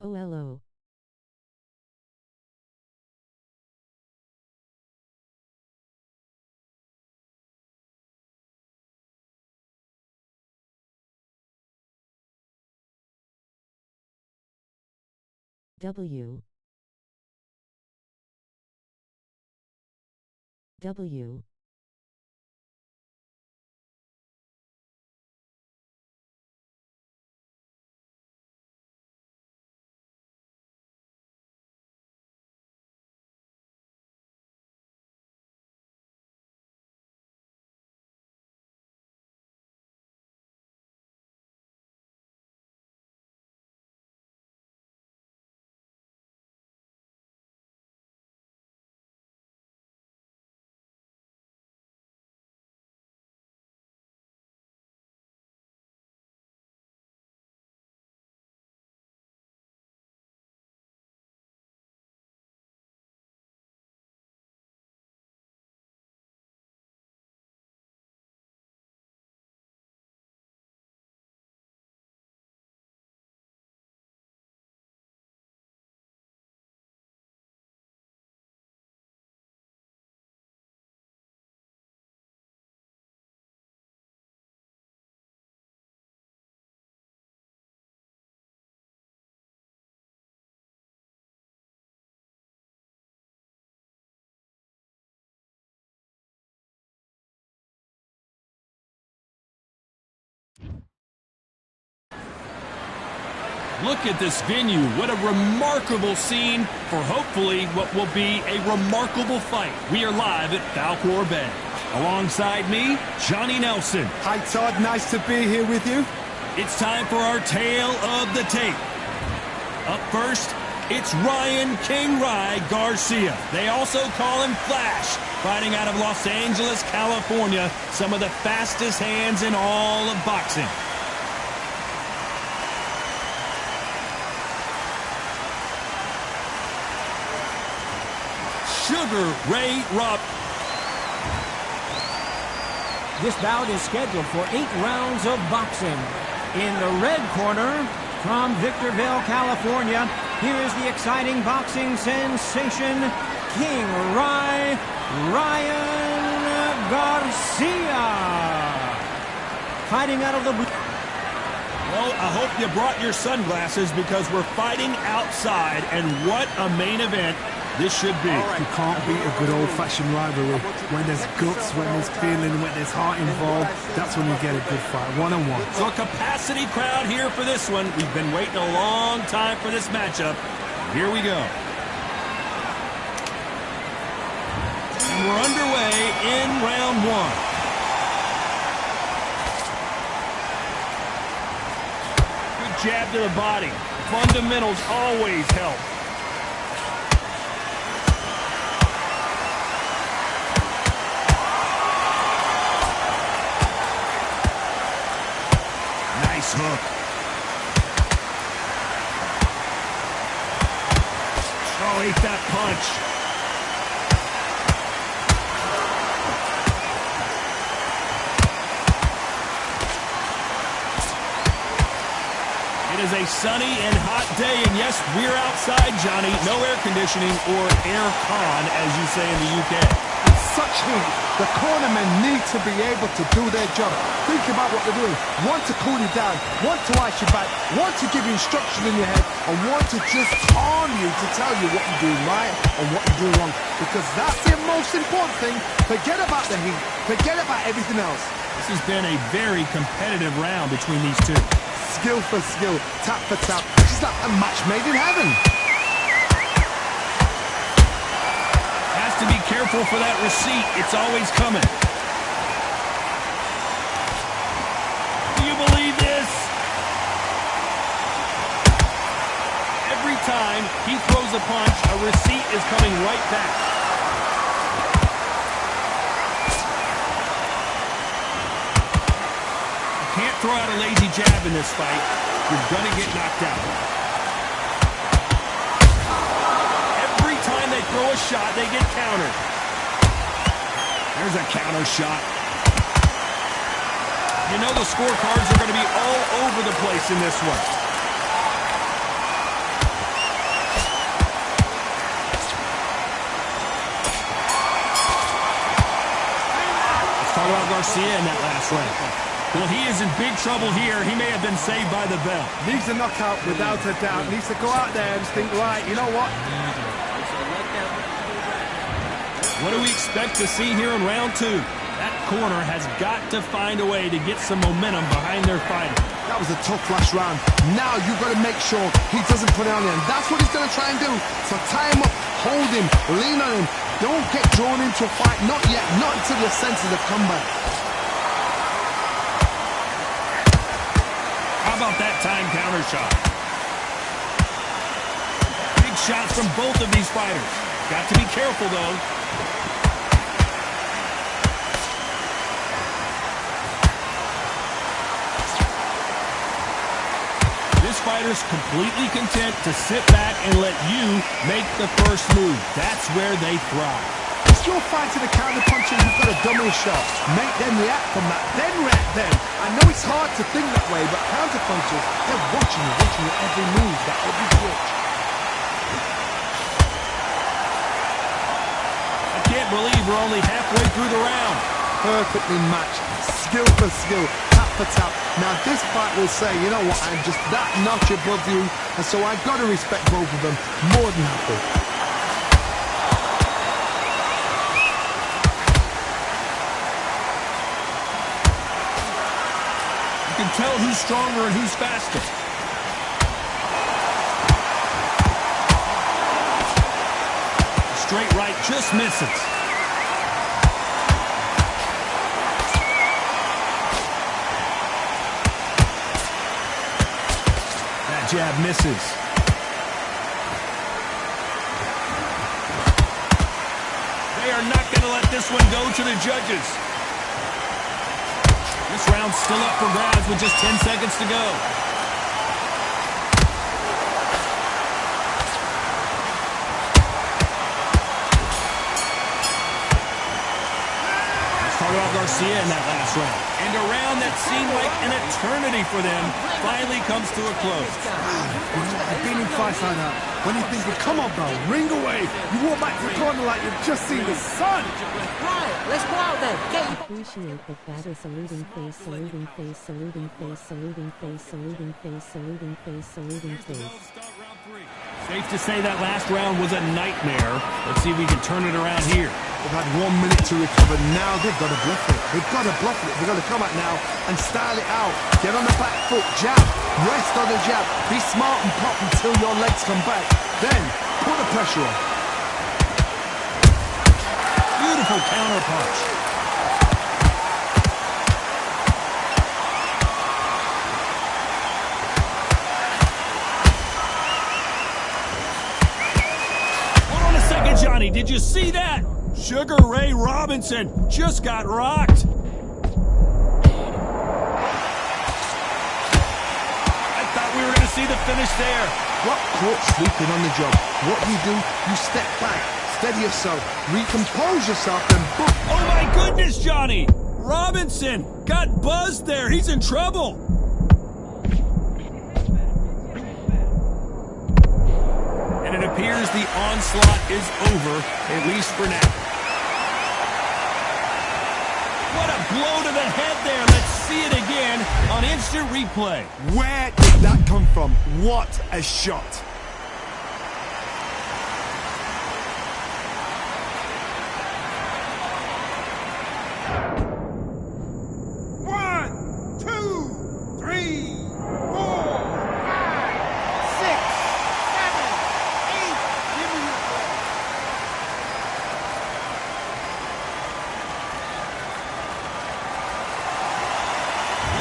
OLO. W. W. Look at this venue. What a remarkable scene for hopefully what will be a remarkable fight. We are live at Falcor Bay. Alongside me, Johnny Nelson. Hi, Todd. Nice to be here with you. It's time for our tale of the tape. Up first, it's Ryan King Rye Garcia. They also call him Flash. Fighting out of Los Angeles, California. Some of the fastest hands in all of boxing. Sugar Ray Rob. This bout is scheduled for 8 rounds of boxing. In the red corner, from Victorville, California, here is the exciting boxing sensation, King Rye, Ryan Garcia. Fighting out of the blue. Well, I hope you brought your sunglasses because we're fighting outside, and what a main event this should be. You can't beat a good old-fashioned rivalry. When there's guts, when there's feeling, when there's heart involved, that's when you get a good fight, one-on-one. So a capacity crowd here for this one. We've been waiting a long time for this matchup. Here we go. And we're underway in round 1. Good jab to the body. Fundamentals always help. Hook. Oh, ate that punch. It is a sunny and hot day, and yes, we're outside, Johnny. No air conditioning or air con, as you say in the UK. Such heat, the cornermen need to be able to do their job. Think about what they're doing. One to cool you down, one to ice you back, one to give you instruction in your head, and one to just calm you to tell you what you're doing right and what you're doing wrong. Because that's the most important thing. Forget about the heat. Forget about everything else. This has been a very competitive round between these two. Skill for skill, tap for tap. It's like a match made in heaven. To be careful for that receipt. It's always coming. Do you believe this? Every time he throws a punch, a receipt is coming right back. You can't throw out a lazy jab in this fight. You're going to get knocked out. They throw a shot, they get countered. There's a counter shot. You know the scorecards are going to be all over the place in this one. talk about Garcia in that last round. Well, he is in big trouble here. He may have been saved by the bell. Needs a knockout without a doubt. Needs to go out there and think, right, you know what? What do we expect to see here in round two? That corner has got to find a way to get some momentum behind their fighter. That was a tough last round. Now you've got to make sure he doesn't put it on him. That's what he's going to try and do. So tie him up, hold him, lean on him. Don't get drawn into a fight. Not yet. Not until your senses have come back. How about that time counter shot? Big shots from both of these fighters. Got to be careful, though. This fighter's completely content to sit back and let you make the first move. That's where they thrive. If you're fighting a counter puncher, you've got a dummy shot. Make them react from that, then react then. I know it's hard to think that way, but counter punchers, they're watching you every move, that every switch. I can't believe we're only halfway through the round. Perfectly matched, skill for skill, tap for tap. Now this fight will say, you know what, I'm just that notch above you, and so I've got to respect both of them more than happy. You can tell who's stronger and who's faster. Straight right just misses. That jab misses. They are not going to let this one go to the judges. This round's still up for grabs with just 10 seconds to go. Let's talk about Garcia in that last round. And a round that seemed like an eternity for them finally comes to a close. I've been in fights like that. When you think, come on, bro, ring away. You walk back to the corner like you've just seen the sun. Right, let's go out there. Appreciate the fatter saluting face, saluting face, saluting face, saluting face, saluting face, saluting face, saluting face. Safe to say that last round was a nightmare. Let's see if we can turn it around here. They've had 1 minute to recover. Now they've got to bluff it. They've got to bluff it. They've got to come out now and style it out. Get on the back foot, jab, rest on the jab. Be smart and pop until your legs come back. Then put the pressure on. Beautiful counter punch. Hold on a second, Johnny. Did you see that? Sugar Ray Robinson just got rocked. I thought we were going to see the finish there. Got caught sleeping on the job. What do? You step back, steady yourself, recompose yourself, and boom. Oh my goodness, Johnny! Robinson got buzzed there. He's in trouble. And it appears the onslaught is over, at least for now. What a blow to the head there. Let's see it again on instant replay. Where did that come from? What a shot.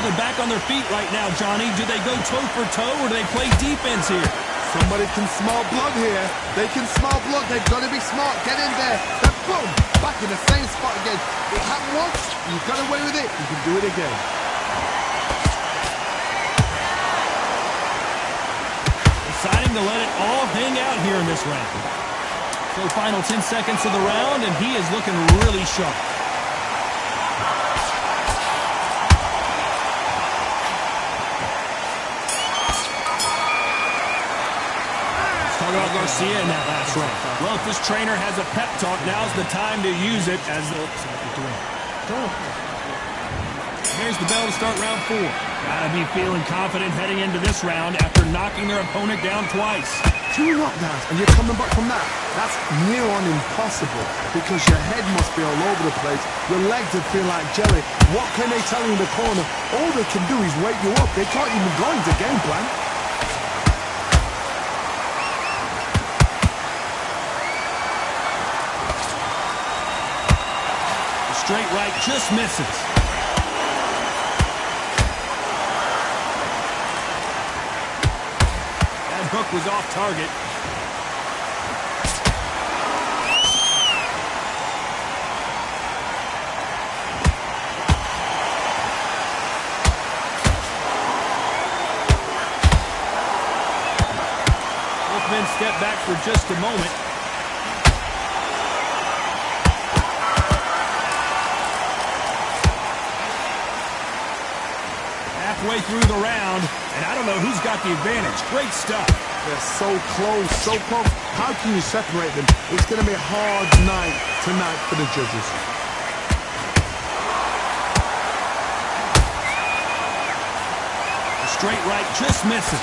They're back on their feet right now, Johnny. Do they go toe for toe or do they play defense here? Somebody can smell blood here. They can smell blood. They've got to be smart. Get in there. Then boom, back in the same spot again. It happened once. You got away with it. You can do it again. Deciding to let it all hang out here in this round. So final 10 seconds of the round, and he is looking really sharp. Talk about Garcia in that last round. Well, if this trainer has a pep talk, now's the time to use it as the There's the bell to start round 4. Gotta be feeling confident heading into this round after knocking their opponent down twice. 2 knockdowns and you're coming back from that. That's near on impossible because your head must be all over the place. Your legs would feel like jelly. What can they tell you in the corner? All they can do is wake you up. They can't even go into game plan. The straight right just misses. Hook was off target. Both men step back for just a moment. Halfway through the round, and I don't know who's got the advantage. Great stuff. They're so close, so close. How can you separate them? It's going to be a hard night tonight for the judges. The straight right just misses.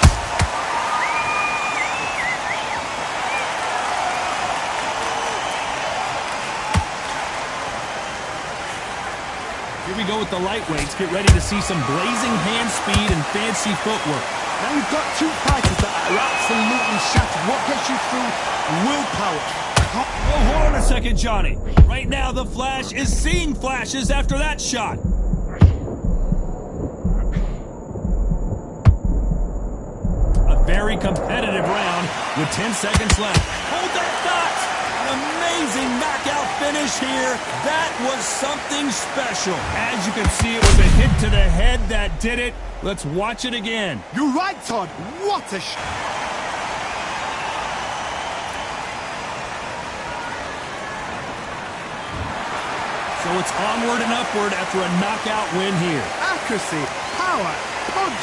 Here we go with the lightweights. Get ready to see some blazing hand speed and fancy footwork. Now you've got 2 fighters that are absolutely shattered. What gets you through? Willpower. Oh, hold on a second, Johnny. Right now, the Flash is seeing flashes after that shot. A very competitive round with 10 seconds left. Hold that thought! An amazing knockout finish here. That was something special. As you can see, it was a hit to the head that did it. Let's watch it again. You're right, Todd. What a shot. So it's onward and upward after a knockout win here. Accuracy, power, punch.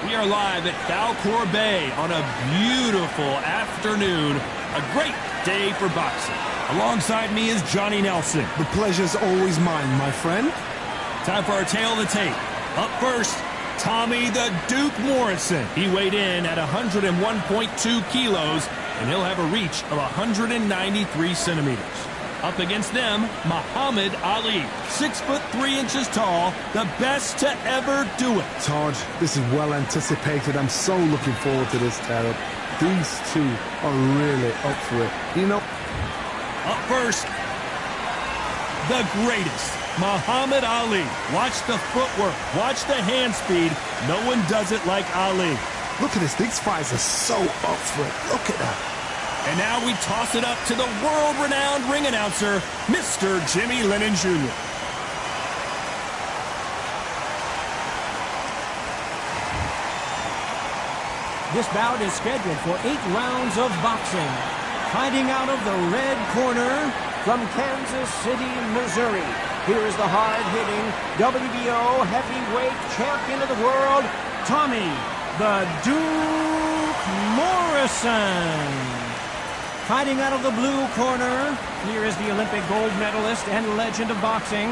We are live at Falcor Bay on a beautiful afternoon. A great day for boxing. Alongside me is Johnny Nelson. The pleasure's always mine, my friend. Time for our tail of the tape. Up first, Tommy the Duke Morrison. He weighed in at 101.2 kilos, and he'll have a reach of 193 centimeters. Up against them, Muhammad Ali, 6'3" tall, the best to ever do it. Todd, this is well anticipated. I'm so looking forward to this tear-up. These two are really up for it. You know... Up first, the greatest, Muhammad Ali. Watch the footwork, watch the hand speed. No one does it like Ali. Look at this, these fighters are so up for it. Look at that. And now we toss it up to the world-renowned ring announcer, Mr. Jimmy Lennon Jr. This bout is scheduled for 8 rounds of boxing. Fighting out of the red corner from Kansas City, Missouri. Here is the hard-hitting WBO heavyweight champion of the world, Tommy the Duke Morrison. Fighting out of the blue corner, here is the Olympic gold medalist and legend of boxing,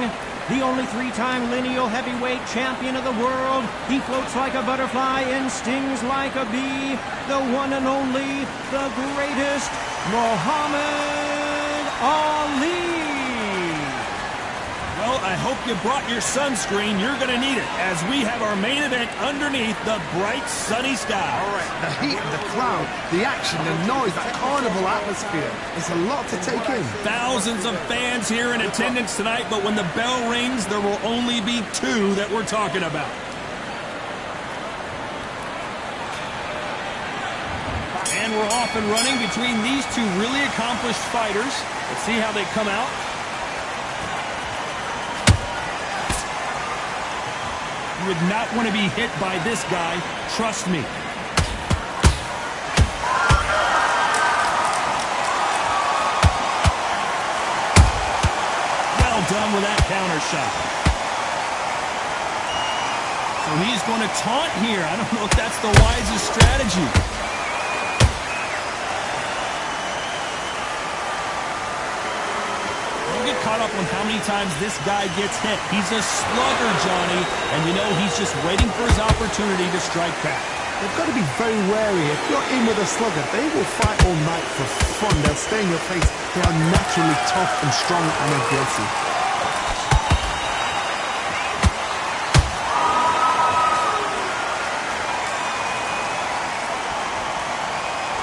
the only three-time lineal heavyweight champion of the world. He floats like a butterfly and stings like a bee. The one and only, the greatest, Muhammad Ali. Well, I hope you brought your sunscreen. You're going to need it as we have our main event underneath the bright sunny sky. All right, the heat, the crowd, the action, the noise, that carnival atmosphere. It's a lot to take in. Thousands of fans here in attendance tonight, but when the bell rings, there will only be two that we're talking about. And we're off and running between these two really accomplished fighters. Let's see how they come out. You would not want to be hit by this guy, trust me. Well done with that counter shot. So he's going to taunt here. I don't know if that's the wisest strategy. Get caught up on how many times this guy gets hit. He's a slugger, Johnny, and you know he's just waiting for his opportunity to strike back. They've got to be very wary. If you're in with a slugger, they will fight all night for fun. They'll stay in your face. They are naturally tough and strong and aggressive.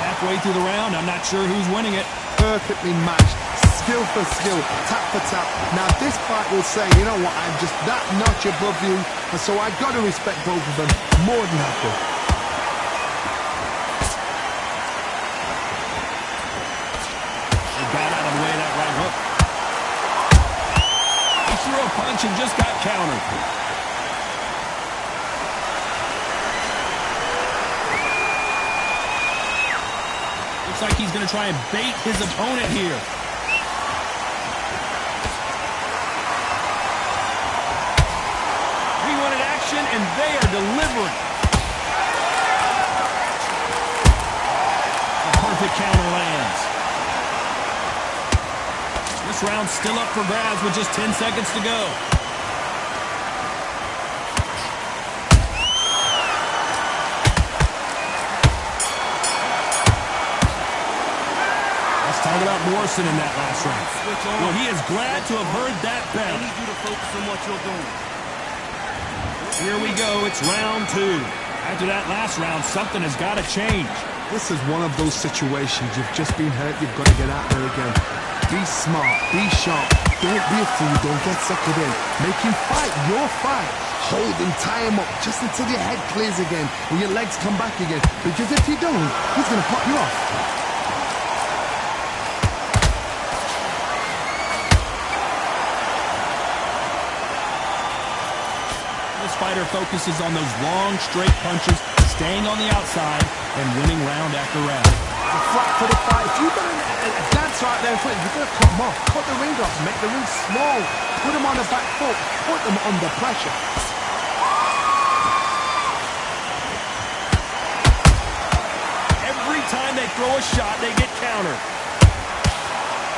Halfway through the round, I'm not sure who's winning it. Perfectly matched. Skill for skill, tap for tap. Now this fight will say, you know what, I'm just that notch above you, and so I've got to respect both of them more than happy. He got out of the way of that right hook. He threw a punch and just got countered. Looks like he's going to try and bait his opponent here. And they are delivering. A perfect counter lands. This round's still up for grabs with just 10 seconds to go. Let's talk about Morrison in that last round. Well, he is glad to have heard that bell. I need you to focus on what you're doing. Here we go, it's round two. After that last round, something has got to change. This is one of those situations. You've just been hurt, you've got to get out there again. Be smart, be sharp. Don't be a fool, don't get suckered in. Make him fight your fight. Hold him, tie him up, just until your head clears again and your legs come back again. Because if you don't, he's going to pop you off. Fighter focuses on those long, straight punches, staying on the outside, and winning round after round. The flat for the fight. If you've got a dancer out there in front, you've got to cut them off. Cut the ring off, make the ring small. Put them on the back foot. Put them under pressure. Every time they throw a shot, they get countered.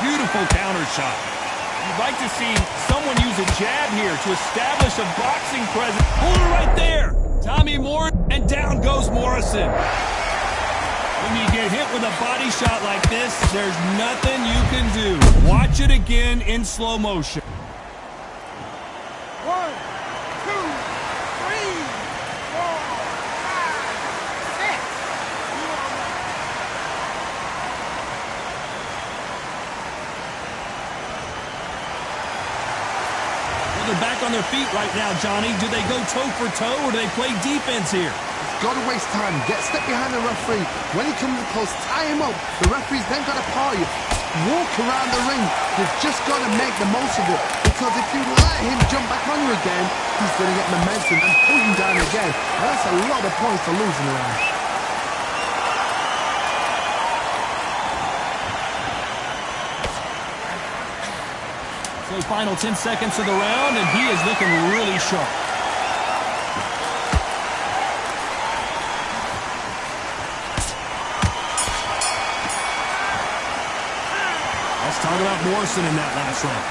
Beautiful counter shot. You'd like to see someone use a jab here to establish a boxing presence. Hold it right there. Tommy Moore, and down goes Morrison. When you get hit with a body shot like this, there's nothing you can do. Watch it again in slow motion. 1, 2, 3, 4, 5, 6. They're back on their feet right now, Johnny. Do they go toe for toe or do they play defense here? Got to waste time. Get a step behind the referee. When he comes close, tie him up. The referee's then got to paw you. Walk around the ring. You've just got to make the most of it. Because if you let him jump back on you again, he's going to get momentum and pull you down again. And that's a lot of points to lose in the round. So final 10 seconds of the round, and he is looking really sharp. Let's talk about Morrison in that last round.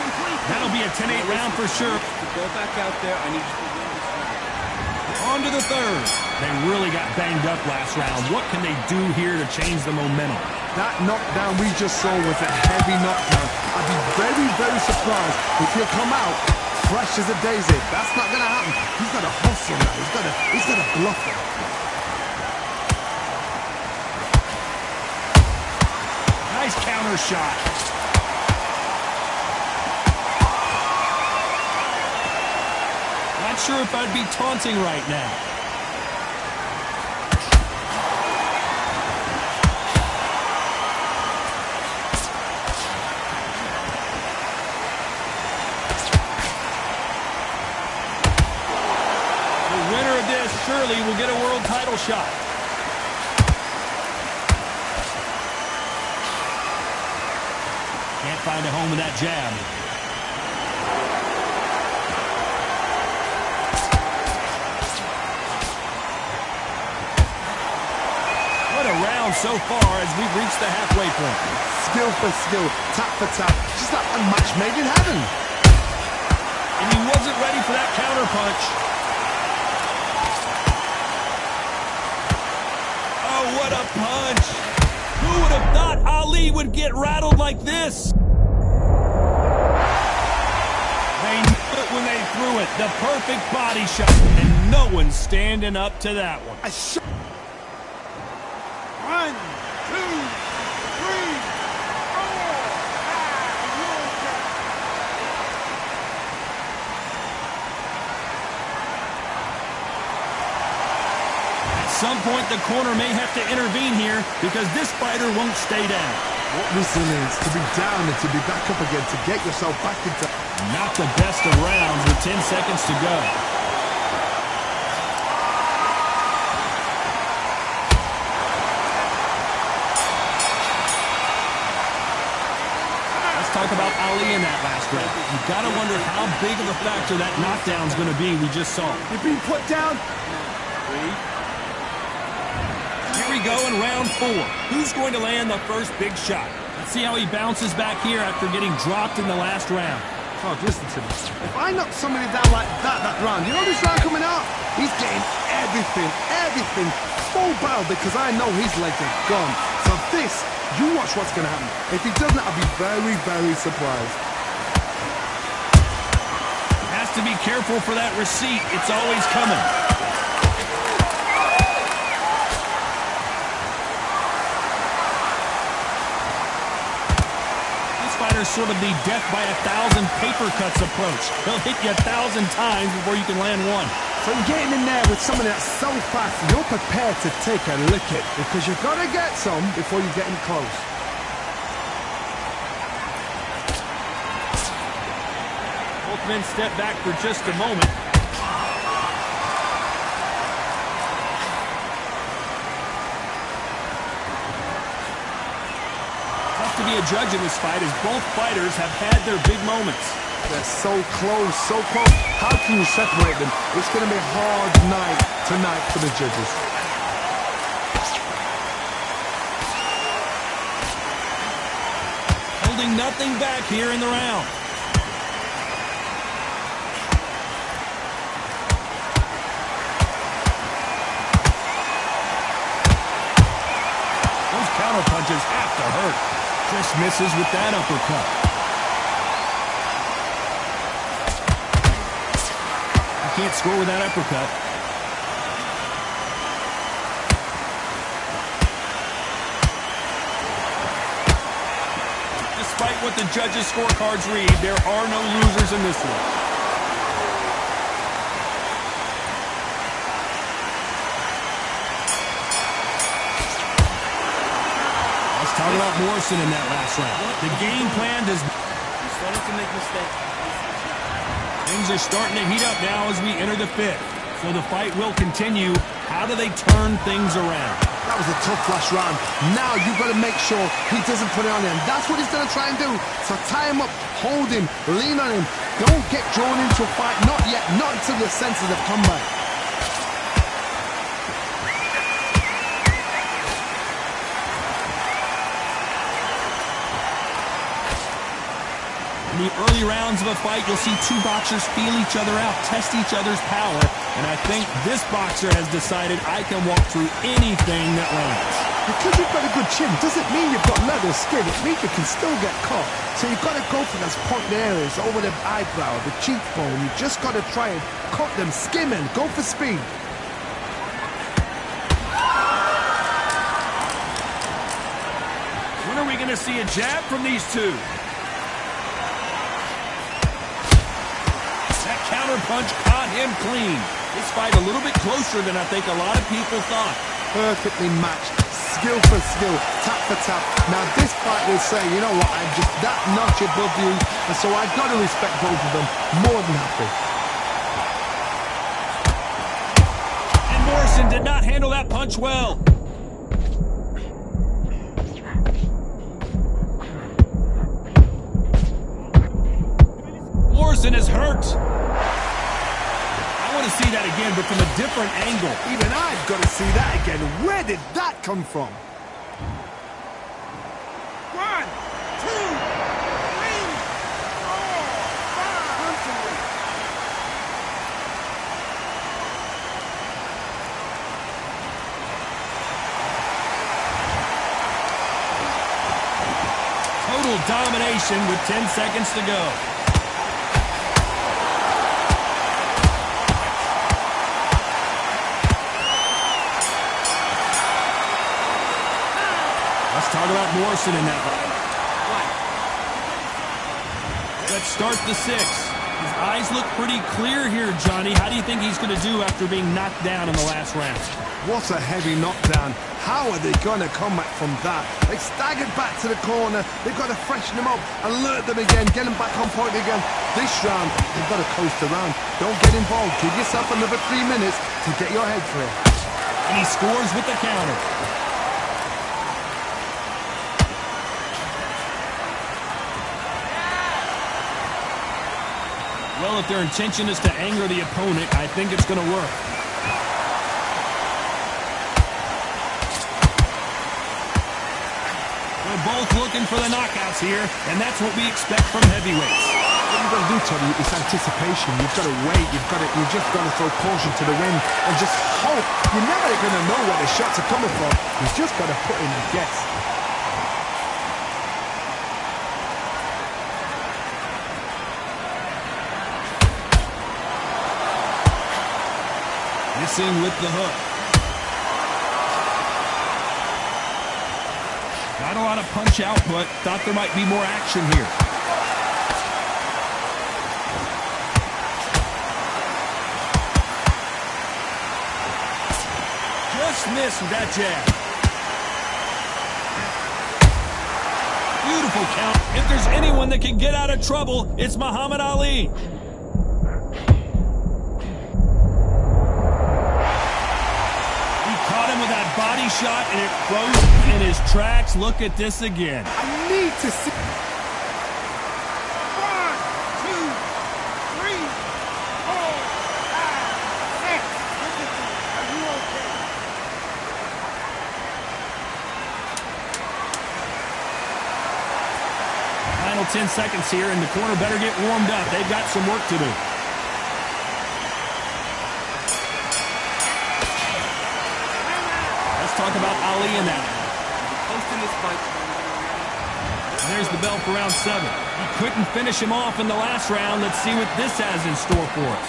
That'll be a 10-8 round for sure. Go back out there. I need you to win this round. On to the third. They really got banged up last round. What can they do here to change the momentum? That knockdown we just saw was a heavy knockdown. I'd be very, very surprised if he'll come out fresh as a daisy. That's not going to happen. He's got to hustle now. He's got to bluff it. Nice counter shot. Not sure if I'd be taunting right now. The winner of this surely will get a world title shot. Can't find a home with that jab. What a round so far as we've reached the halfway point. Skill for skill, tap for tap, just like a match made in heaven. And he wasn't ready for that counter punch. Oh, what a punch. Who would have thought Ali would get rattled like this? They knew it when they threw it. The perfect body shot. And no one's standing up to that one. 1, 2, 3, 4. At some point, the corner may have to intervene here because this fighter won't stay down. What resilience to be down and to be back up again, to get yourself back into... Not the best of rounds with 10 seconds to go. Talk about Ali in that last round. You gotta wonder how big of a factor that knockdown's gonna be we just saw. You're being put down. Here we go in round 4. Who's going to land the first big shot? Let's see how he bounces back here after getting dropped in the last round. Oh, listen to me. If I knock somebody down like that round, you know this round coming out? He's getting everything full barrel because I know his legs are gone. So this, you watch what's going to happen. If he doesn't, I'll be very, very surprised. Has to be careful for that receipt. It's always coming. Sort of the death by 1,000 paper cuts approach. He'll hit you 1,000 times before you can land one. So you're getting in there with somebody that's so fast, you're prepared to take a lick it because you've got to get some before you get in close. Both men step back for just a moment. To be a judge in this fight as both fighters have had their big moments. They're so close, so close. How can you separate them? It's going to be a hard night tonight for the judges. Holding nothing back here in the round. Those counter punches have to hurt. Just misses with that uppercut. You can't score with that uppercut. Despite what the judges' scorecards read, there are no losers in this one. Talk about Morrison in that last round. The game plan does... He's starting to make mistakes. Things are starting to heat up now as we enter the 5th. So the fight will continue. How do they turn things around? That was a tough last round. Now you've got to make sure he doesn't put it on him. That's what he's going to try and do. So tie him up, hold him, lean on him. Don't get drawn into a fight. Not yet. Not until your senses have come back. In the early rounds of a fight, you'll see two boxers feel each other out, test each other's power, and I think this boxer has decided I can walk through anything that lands. Because you've got a good chin doesn't mean you've got leather skin. It means you can still get caught. So you've got to go for those point areas over the eyebrow, the cheekbone. You just got to try and cut them, skim them, go for speed. When are we going to see a jab from these two? That counter punch caught him clean. This fight a little bit closer than I think a lot of people thought. Perfectly matched, skill for skill, tap for tap. Now this fight will say, you know what, I'm just that notch above you, and so I've got to respect both of them. More than happy. And Morrison did not handle that punch well. Morrison is hurt. I want to see that again, but from a different angle. Even I've got to see that again. Where did that come from? 1, 2, 3, 4, 5. Total domination with 10 seconds to go. Let's talk about Morrison in that fight. Let's start the 6. His eyes look pretty clear here, Johnny. How do you think he's going to do after being knocked down in the last round? What a heavy knockdown. How are they going to come back from that? They staggered back to the corner. They've got to freshen them up, alert them again, get them back on point again. This round, they've got to coast around. Don't get involved. Give yourself another 3 minutes to get your head clear. And he scores with the counter. Well, if their intention is to anger the opponent, I think it's going to work. They're both looking for the knockouts here, and that's what we expect from heavyweights. What you've got to do, Tony, is anticipation. You've got to wait. You've just got to throw caution to the wind and just hope. You're never going to know where the shots are coming from. You've just got to put in a guess. Missing with the hook. Not a lot of punch output. Thought there might be more action here. Just missed with that jab. Beautiful count. If there's anyone that can get out of trouble, it's Muhammad Ali. Body shot, and it froze in his tracks. Look at this again. I need to see. 1, 2, 3, 4, 5, 6. Are you okay? Final 10 seconds here, and the corner better get warmed up. They've got some work to do. Talk about Ali in that. And there's the bell for round 7. He couldn't finish him off in the last round. Let's see what this has in store for us.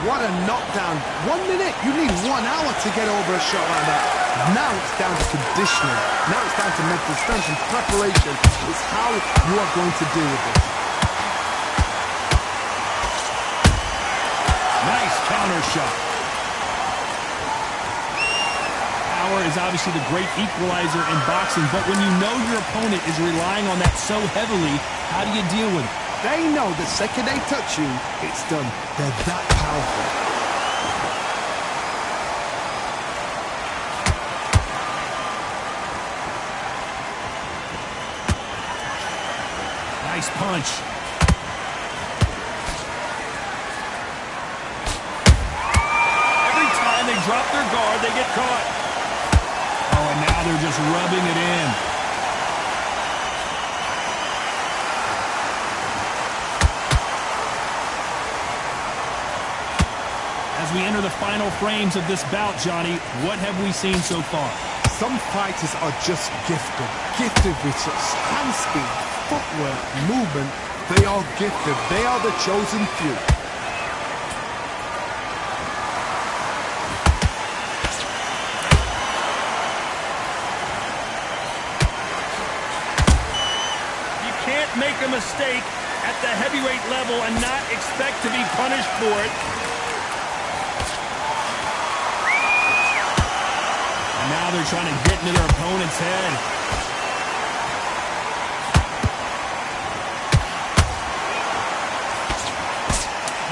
What a knockdown. 1 minute. You need 1 hour to get over a shot like that. Now it's down to conditioning. Now it's down to mental strength and preparation. It's how you are going to deal with it. Nice counter shot. Power is obviously the great equalizer in boxing, but when you know your opponent is relying on that so heavily, how do you deal with it? They know the second they touch you, it's done. They're that powerful. Nice punch. Every time they drop their guard, they get caught. Oh, and now they're just rubbing it in. As we enter the final frames of this bout, Johnny, what have we seen so far? Some fighters are just gifted. Gifted with such hand speed, footwork, movement. They are gifted. They are the chosen few. You can't make a mistake at the heavyweight level and not expect to be punished for it. And now they're trying to get into their opponent's head.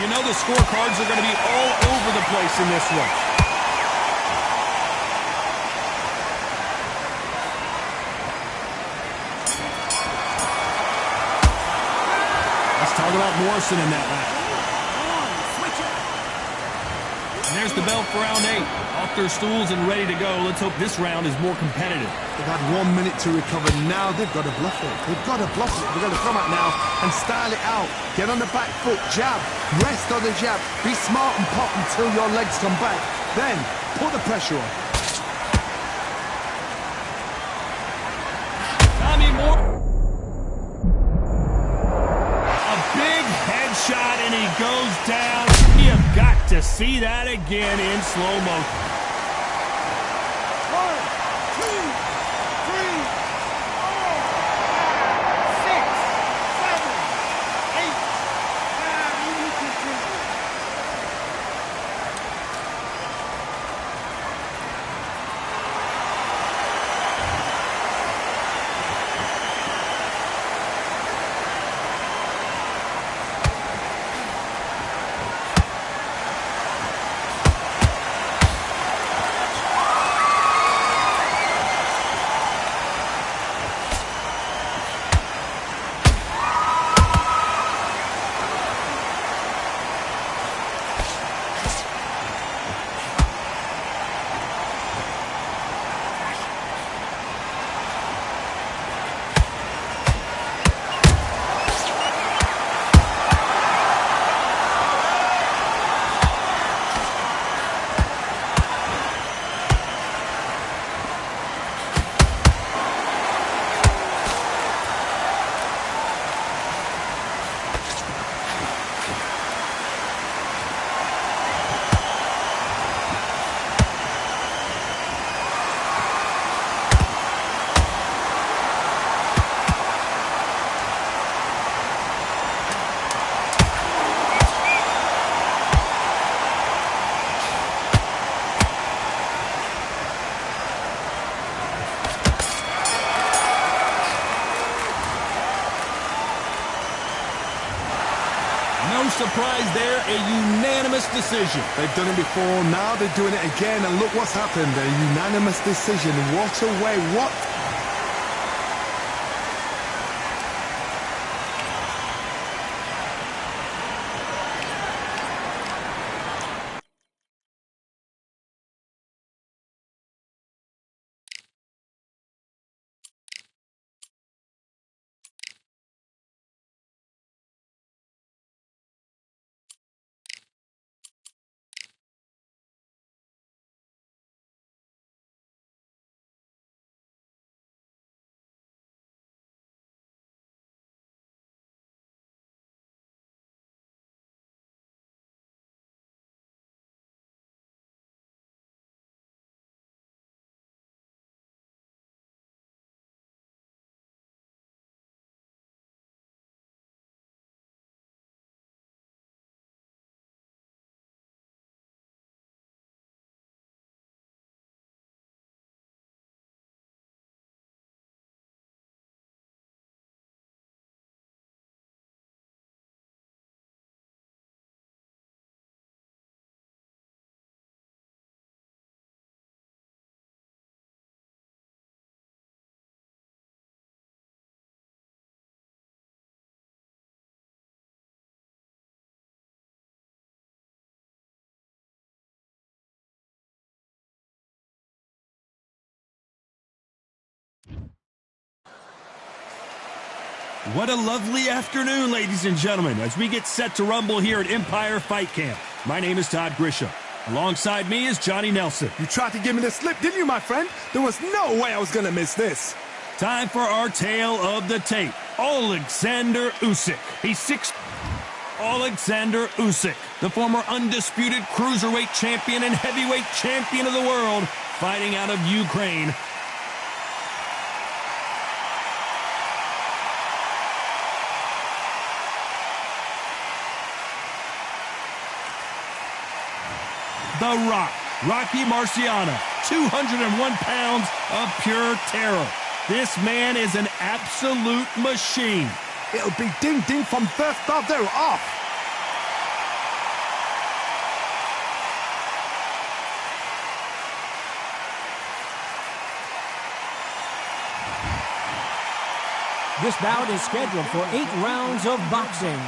You know the scorecards are going to be all over the place in this one. Let's talk about Morrison in that round. And there's the bell for round 8. Off their stools and ready to go. Let's hope this round is more competitive. They've had 1 minute to recover. Now they've got to bluff it. They've got to bluff it. They've got to come out now and style it out. Get on the back foot, jab. Rest on the jab. Be smart and pop until your legs come back. Then put the pressure on. Tommy Moore. A big headshot and he goes down. You have got to see that again in slow motion. 1, 2, 3, 4, 5, 6, 7, 8. You need to do. No surprise there, a unanimous decision. They've done it before, now they're doing it again, and look what's happened. A unanimous decision. What a way, what? What a lovely afternoon, ladies and gentlemen, as we get set to rumble here at Empire Fight Camp. My name is Todd Grisham. Alongside me is Johnny Nelson. You tried to give me the slip, didn't you, my friend? There was no way I was going to miss this. Time for our tale of the tape. Alexander Usyk. Alexander Usyk, the former undisputed cruiserweight champion and heavyweight champion of the world, fighting out of Ukraine. The Rock, Rocky Marciano, 201 pounds of pure terror. This man is an absolute machine. It'll be ding-ding from first bell. They're off. This bout is scheduled for 8 rounds of boxing.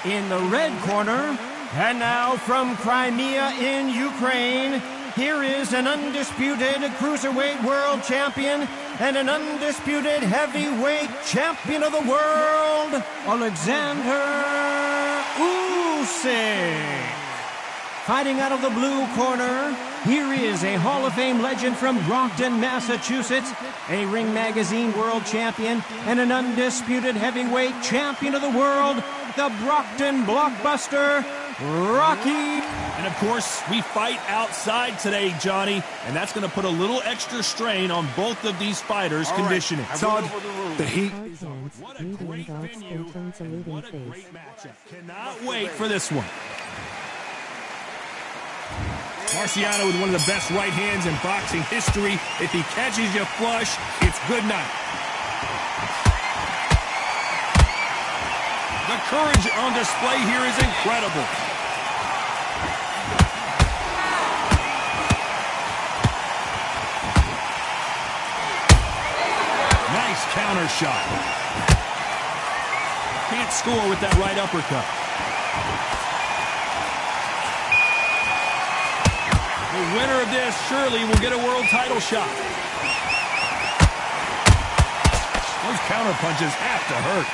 In the red corner, and now from Crimea in Ukraine, here is an undisputed cruiserweight world champion and an undisputed heavyweight champion of the world, Alexander Usyk. Fighting out of the blue corner, here is a Hall of Fame legend from Brockton, Massachusetts, a Ring Magazine world champion and an undisputed heavyweight champion of the world, the Brockton blockbuster, Rocky. And of course, we fight outside today, Johnny, and that's going to put a little extra strain on both of these fighters' conditioning. Todd, the heat. What a great venue, and what a great matchup. Cannot wait for this one. Marciano with one of the best right hands in boxing history. If he catches you flush, it's good night. The courage on display here is incredible. Nice counter shot. Can't score with that right uppercut. The winner of this surely will get a world title shot. Those counter punches have to hurt.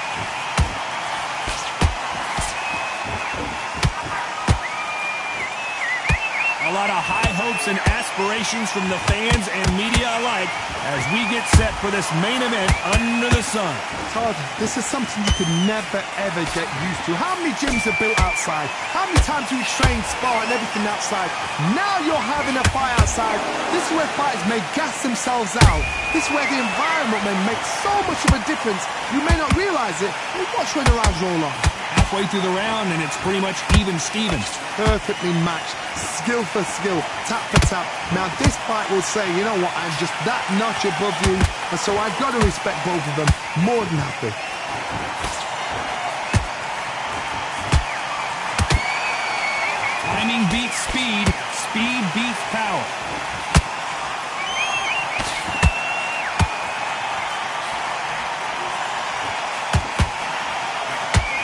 A lot of high hopes and aspirations from the fans and media alike as we get set for this main event under the sun. Todd, this is something you could never, ever get used to. How many gyms are built outside? How many times do you train, spar, and everything outside? Now you're having a fight outside. This is where fighters may gas themselves out. This is where the environment may make so much of a difference. You may not realize it, but watch when the rounds roll on. Halfway through the round, and it's pretty much even Stevens. Perfectly matched, skill for skill, tap for tap. Now this fight will say, you know what, I'm just that notch above you, and so I've got to respect both of them more than happy. Timing beats speed, speed beats power.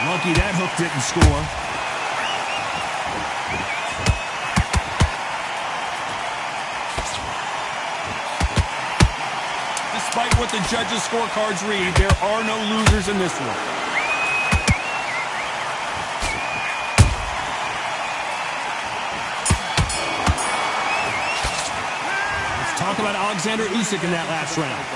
Lucky that hook didn't score. Despite what the judges' scorecards read, there are no losers in this one. Let's talk about Alexander Usyk in that last round.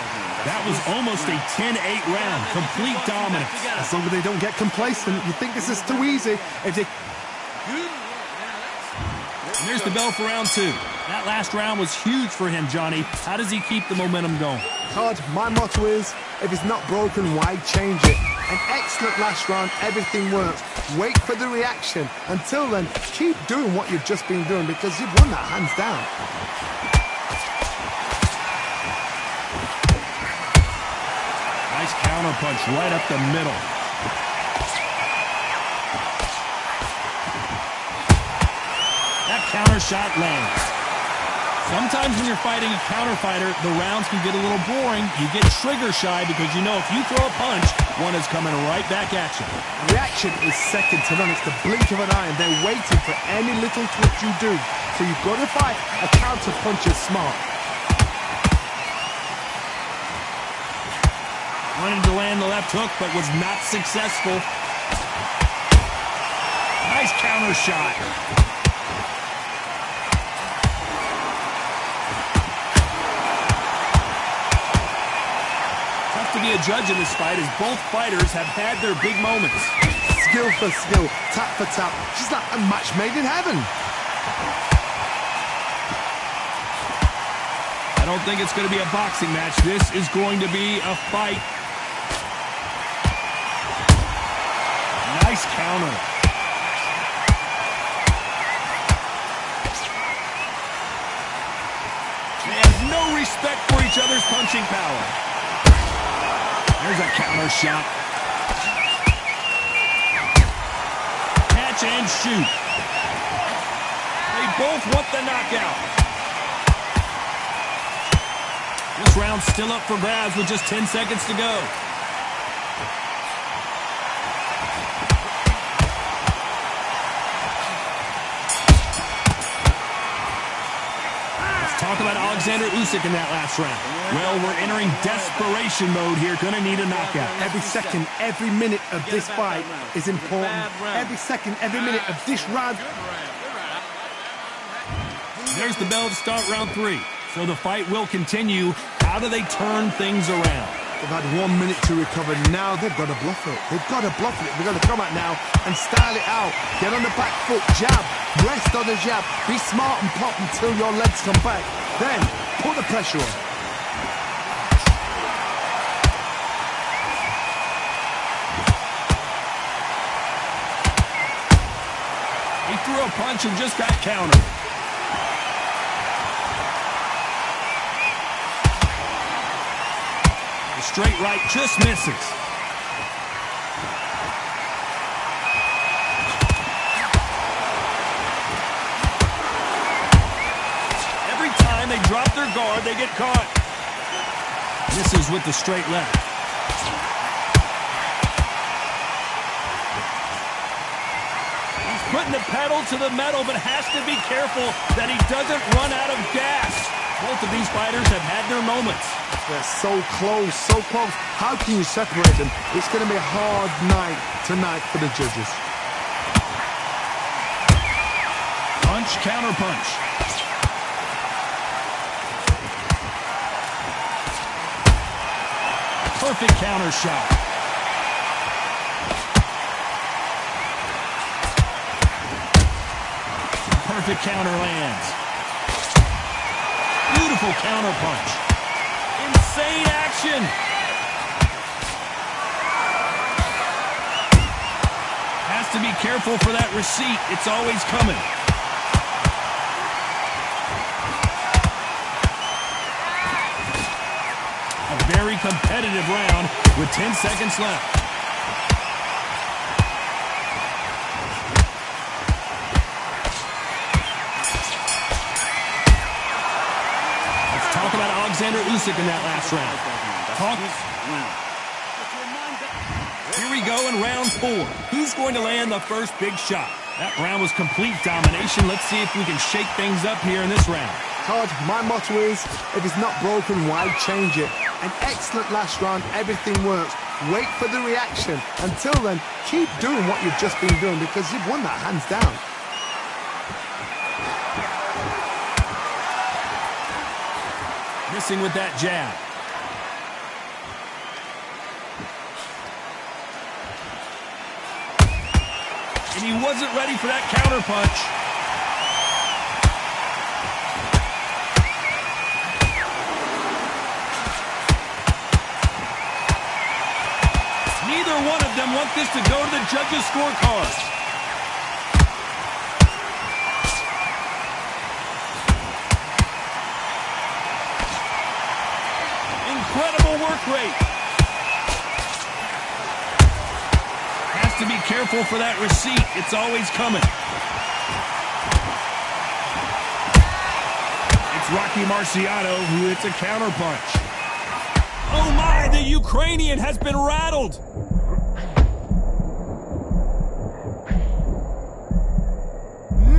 That was almost a 10-8 round, complete dominance. As long as they don't get complacent, you think this is too easy. If they... And there's the bell for round 2. That last round was huge for him, Johnny. How does he keep the momentum going? Todd, my motto is, if it's not broken, why change it? An excellent last round, everything works. Wait for the reaction. Until then, keep doing what you've just been doing because you've won that hands down. Nice counter punch right up the middle. That counter shot lands. Sometimes when you're fighting a counter fighter, the rounds can get a little boring. You get trigger shy because you know if you throw a punch, one is coming right back at you. Reaction is second to none. It's the blink of an eye, and they're waiting for any little twitch you do. So you've got to fight a counter punch is smart. Wanted to land the left hook, but was not successful. Nice counter shot. to be a judge in this fight as both fighters have had their big moments. Skill for skill, tap for tap. She's like a match made in heaven. I don't think it's going to be a boxing match. This is going to be a fight. Nice counter. They have no respect for each other's punching power. There's a counter shot. Catch and shoot. They both want the knockout. This round's still up for grabs with just 10 seconds to go. Talk about Alexander Usyk in that last round. Well, we're entering desperation mode here. Gonna need a knockout. Every second, every minute of this fight is important. Every second, every minute of this round. There's the bell to start round 3. So the fight will continue. How do they turn things around? They've had 1 minute to recover. Now they've got to bluff it. They've got to bluff it. They've got to come out now and style it out. Get on the back foot, jab, rest on the jab. Be smart and pop until your legs come back. Then put the pressure on. He threw a punch and just got countered. The straight right just misses. Every time they drop their guard, they get caught. Misses with the straight left. Putting the pedal to the metal, but has to be careful that he doesn't run out of gas. Both of these fighters have had their moments. They're so close, so close. How can you separate them? It's going to be a hard night tonight for the judges. Punch, counter punch. Perfect counter shot. Perfect counter lands. Beautiful counter punch. Insane action. Has to be careful for that receipt. It's always coming. A very competitive round with 10 seconds left. Talk about Alexander Usyk in that last round. Here we go in round 4. Who's going to land the first big shot? That round was complete domination. Let's see if we can shake things up here in this round. Todd, my motto is, if it's not broken, why change it? An excellent last round, everything works. Wait for the reaction. Until then, keep doing what you've just been doing because you've won that hands down. Missing with that jab. And he wasn't ready for that counter punch. Neither one of them want this to go to the judges' scorecard. Incredible work rate. Has to be careful for that receipt. It's always coming. It's Rocky Marciano who hits a counter punch. Oh my, the Ukrainian has been rattled.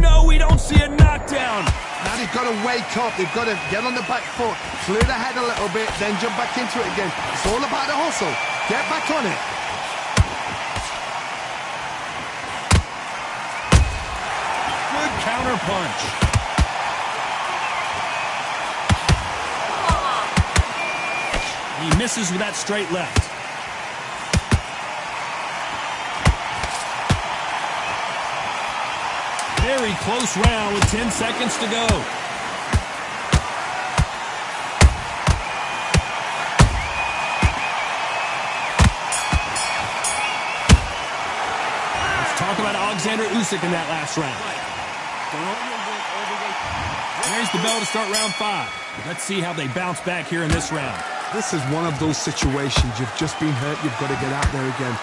No, we don't see a knockdown. Now they've got to wake up. They've got to get on the back foot, clear the head a little bit, then jump back into it again. It's all about the hustle. Get back on it. Good counter punch. He misses with that straight left. Very close round with 10 seconds to go. Let's talk about Alexander Usyk in that last round. There's the bell to start round 5. Let's see how they bounce back here in this round. This is one of those situations. You've just been hurt. You've got to get out there again.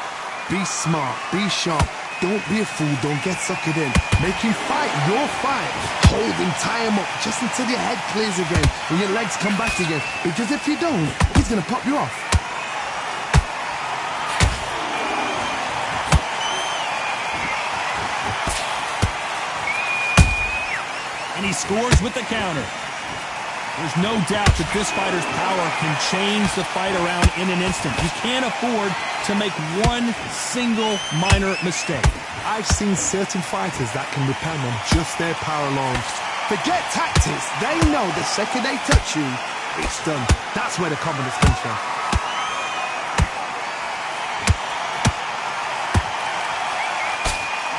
Be smart. Be sharp. Don't be a fool. Don't get suckered in. Make him fight your fight. Hold him, tie him up just until your head clears again and your legs come back again. Because if you don't, he's going to pop you off. And he scores with the counter. There's no doubt that this fighter's power can change the fight around in an instant. You can't afford to make one single minor mistake. I've seen certain fighters that can depend on just their power alone. Forget tactics. They know the second they touch you, it's done. That's where the confidence comes from.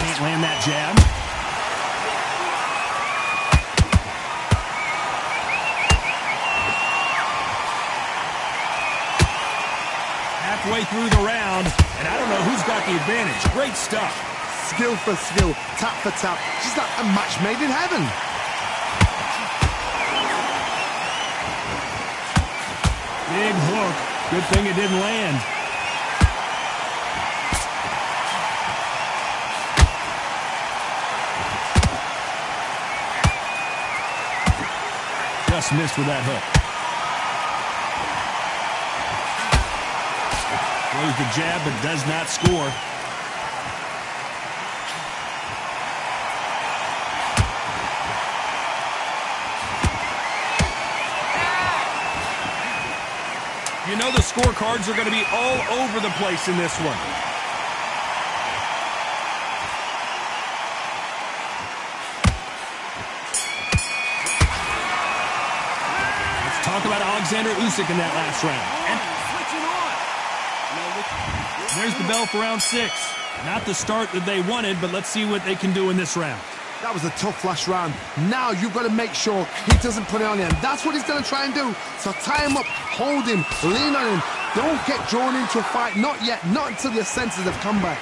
Can't land that jab. Halfway through the round, and I don't know who's got the advantage. Great stuff. Skill for skill, tap for tap. Just like a match made in heaven. Big hook. Good thing it didn't land. Just missed with that hook. Throws the jab, but does not score. You know the scorecards are going to be all over the place in this one. Let's talk about Alexander Usyk in that last round. There's the bell for round 6. Not the start that they wanted, but let's see what they can do in this round. That was a tough last round. Now you've got to make sure he doesn't put it on you. And that's what he's going to try and do. So tie him up, hold him, lean on him. Don't get drawn into a fight. Not yet. Not until your senses have come back.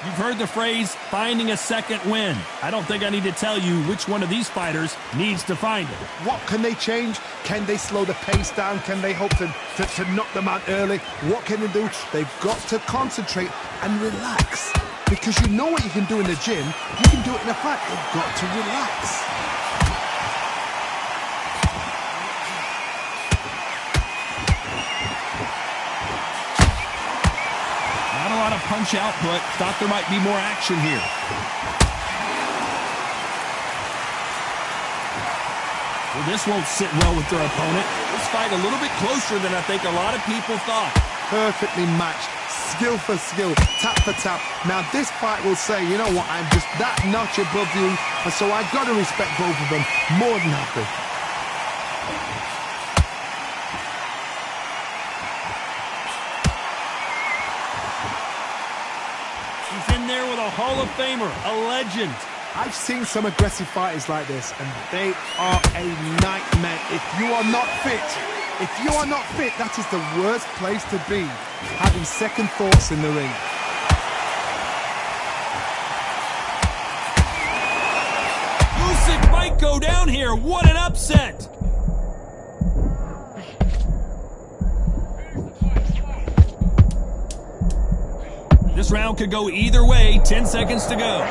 You've heard the phrase, finding a second win. I don't think I need to tell you which one of these fighters needs to find it. What can they change? Can they slow the pace down? Can they hope to knock them out early? What can they do? They've got to concentrate and relax. Because you know what you can do in the gym. You can do it in a fight. They've got to relax. Not a lot of punch output. Thought there might be more action here. Well, this won't sit well with their opponent. This fight a little bit closer than I think a lot of people thought. Perfectly matched. Skill for skill. Tap for tap. Now, this fight will say, you know what, I'm just that notch above you. And so I've got to respect both of them. More than happy. He's in there with a Hall of Famer, a legend. I've seen some aggressive fighters like this, and they are a nightmare. If you are not fit, that is the worst place to be, having second thoughts in the ring. Usyk might go down here. What an upset. This round could go either way. 10 seconds to go.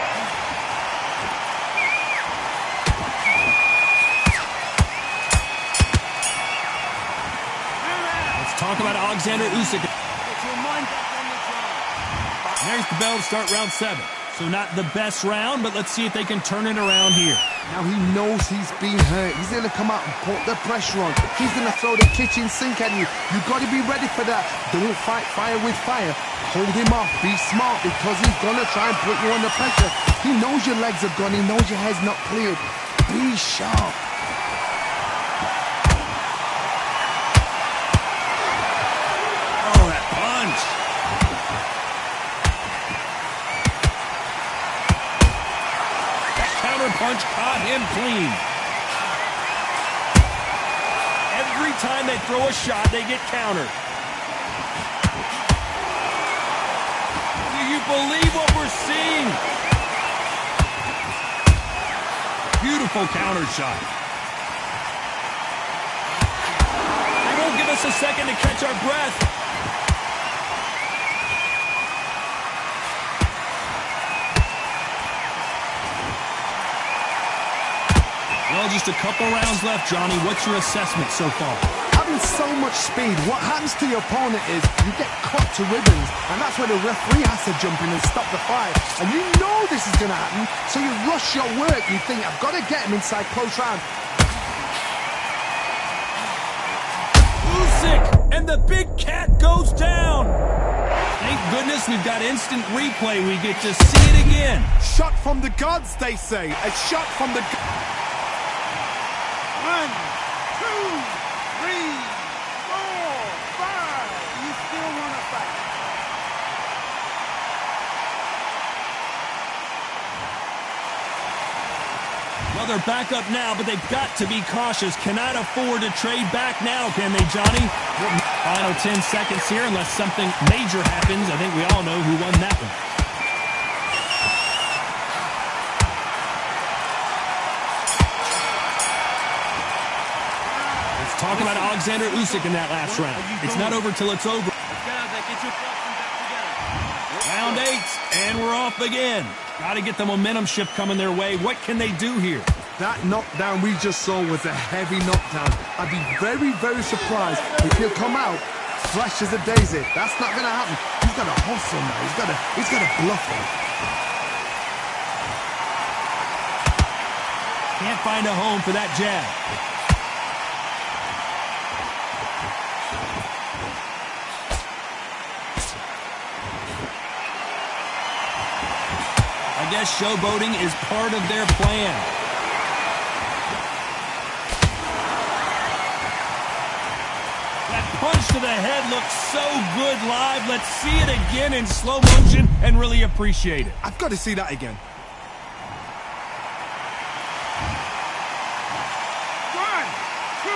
Talk about Alexander Usyk. There's the bell to start round 7. So not the best round, but let's see if they can turn it around here. Now he knows he's been hurt. He's going to come out and put the pressure on. He's going to throw the kitchen sink at you. You've got to be ready for that. Don't fight fire with fire. Hold him off. Be smart because he's going to try and put you under pressure. He knows your legs are gone. He knows your head's not cleared. Be sharp. Oh, that punch. That counter punch caught him clean. Every time they throw a shot, they get countered. Do you believe what we're seeing? Beautiful counter shot. They won't give us a second to catch our breath. Well, just a couple rounds left, Johnny. What's your assessment so far? Having so much speed, what happens to your opponent is you get cut to ribbons, and that's where the referee has to jump in and stop the fight. And you know this is going to happen, so you rush your work. You think, I've got to get him inside close round. Usyk, and the big cat goes down. Thank goodness we've got instant replay. We get to see it again. Shot from the gods, they say. A shot from the gods. 1, 2, 3, 4, 5. You still want to fight? Well, they're back up now, but they've got to be cautious. Cannot afford to trade back now, can they, Johnny? Final 10 seconds here, unless something major happens. I think we all know who won that one. Let's talk about Alexander Usyk in that last round. It's not over till it's over. Round 8, and we're off again. Got to get the momentum shift coming their way. What can they do here? That knockdown we just saw was a heavy knockdown. I'd be very, very surprised if he'll come out fresh as a daisy. That's not going to happen. He's got to hustle now. He's got to bluff him. Can't find a home for that jab. I guess showboating is part of their plan. That punch to the head looks so good live. Let's see it again in slow motion and really appreciate it. I've got to see that again. 1, 2, 3,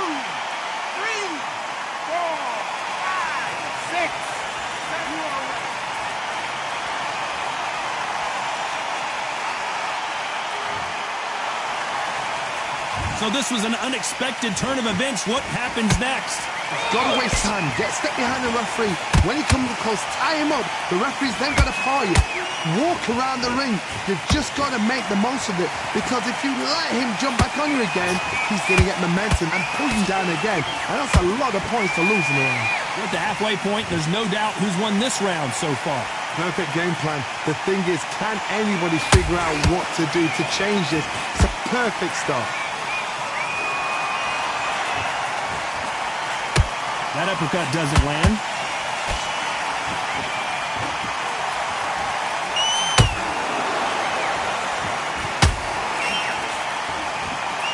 4, 5, 6, 7. So this was an unexpected turn of events. What happens next? Gotta waste time. Step behind the referee. When he comes close, tie him up. The referee's then got to paw you. Walk around the ring. You've just got to make the most of it. Because if you let him jump back on you again, he's going to get momentum and pull you down again. And that's a lot of points to lose in the round. We're at the halfway point. There's no doubt who's won this round so far. Perfect game plan. The thing is, can anybody figure out what to do to change this? It's a perfect start. That uppercut doesn't land.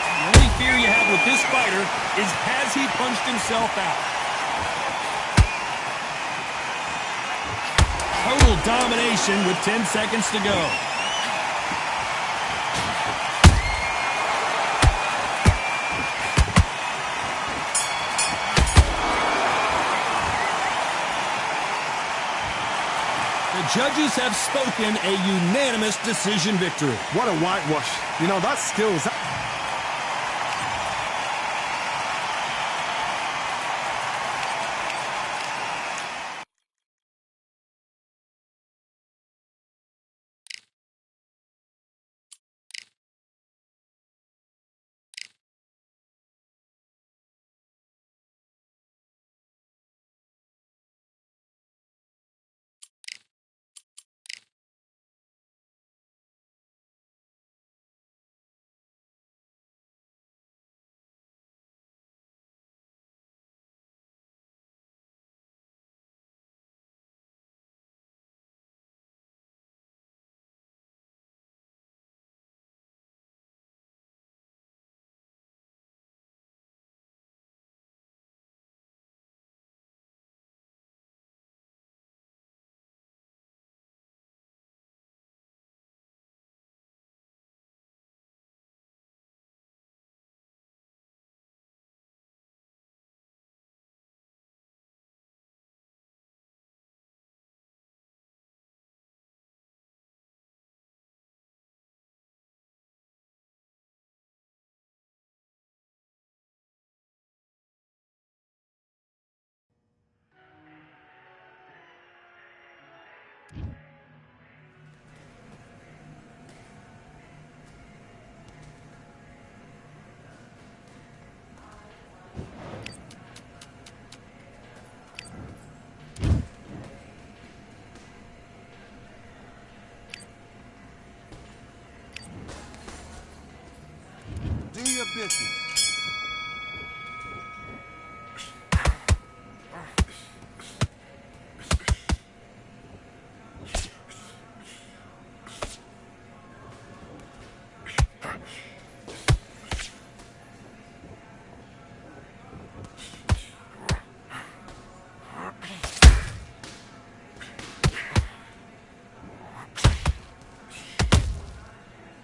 The only fear you have with this fighter is, has he punched himself out? Total domination with 10 seconds to go. The judges have spoken, a unanimous decision victory. What a whitewash. You know, that's skills. business.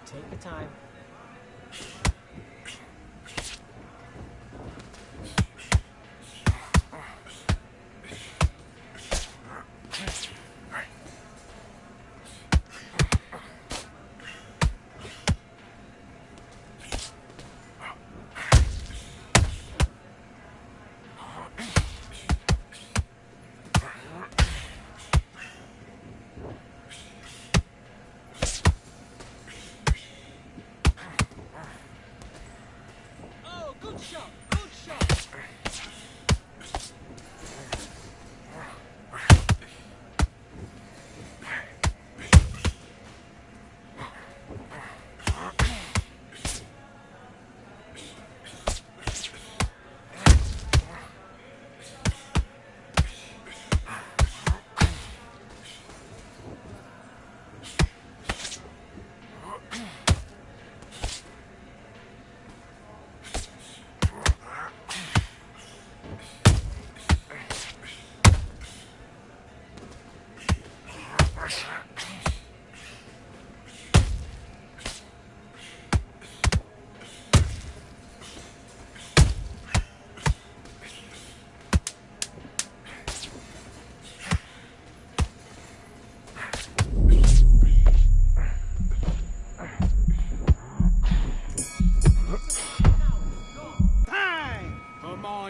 Take your time.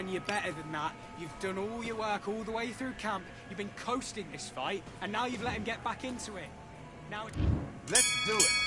You're better than that. You've done all your work all the way through camp. You've been coasting this fight, and now you've let him get back into it. Now, Let's do it.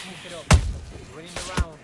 Keep it up. Winning the round.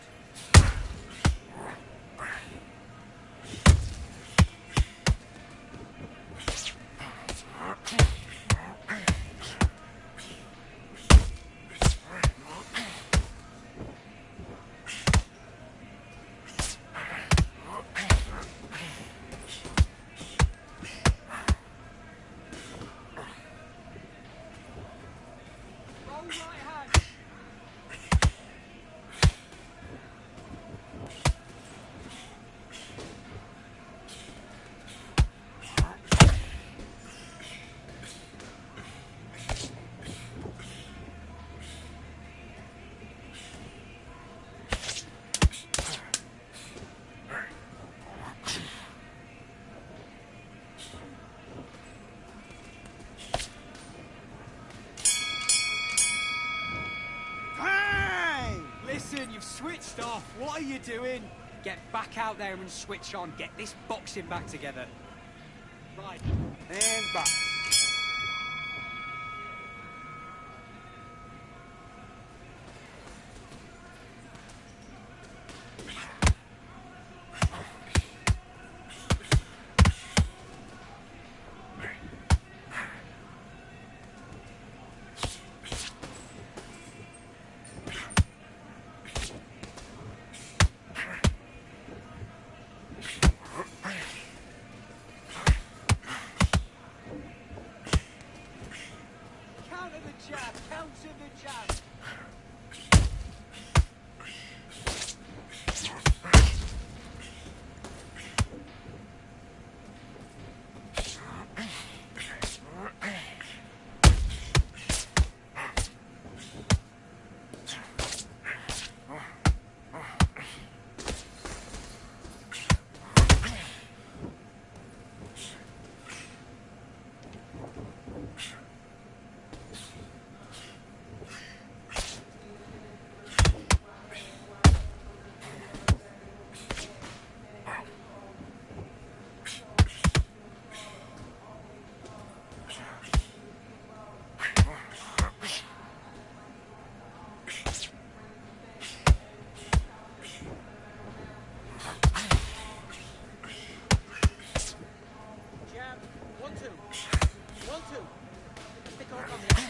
You've switched off. What are you doing? Get back out there and switch on. Get this boxing back together. Right. And back. Counter the jab. 1, 2. 1, 2. Pick her up on the end.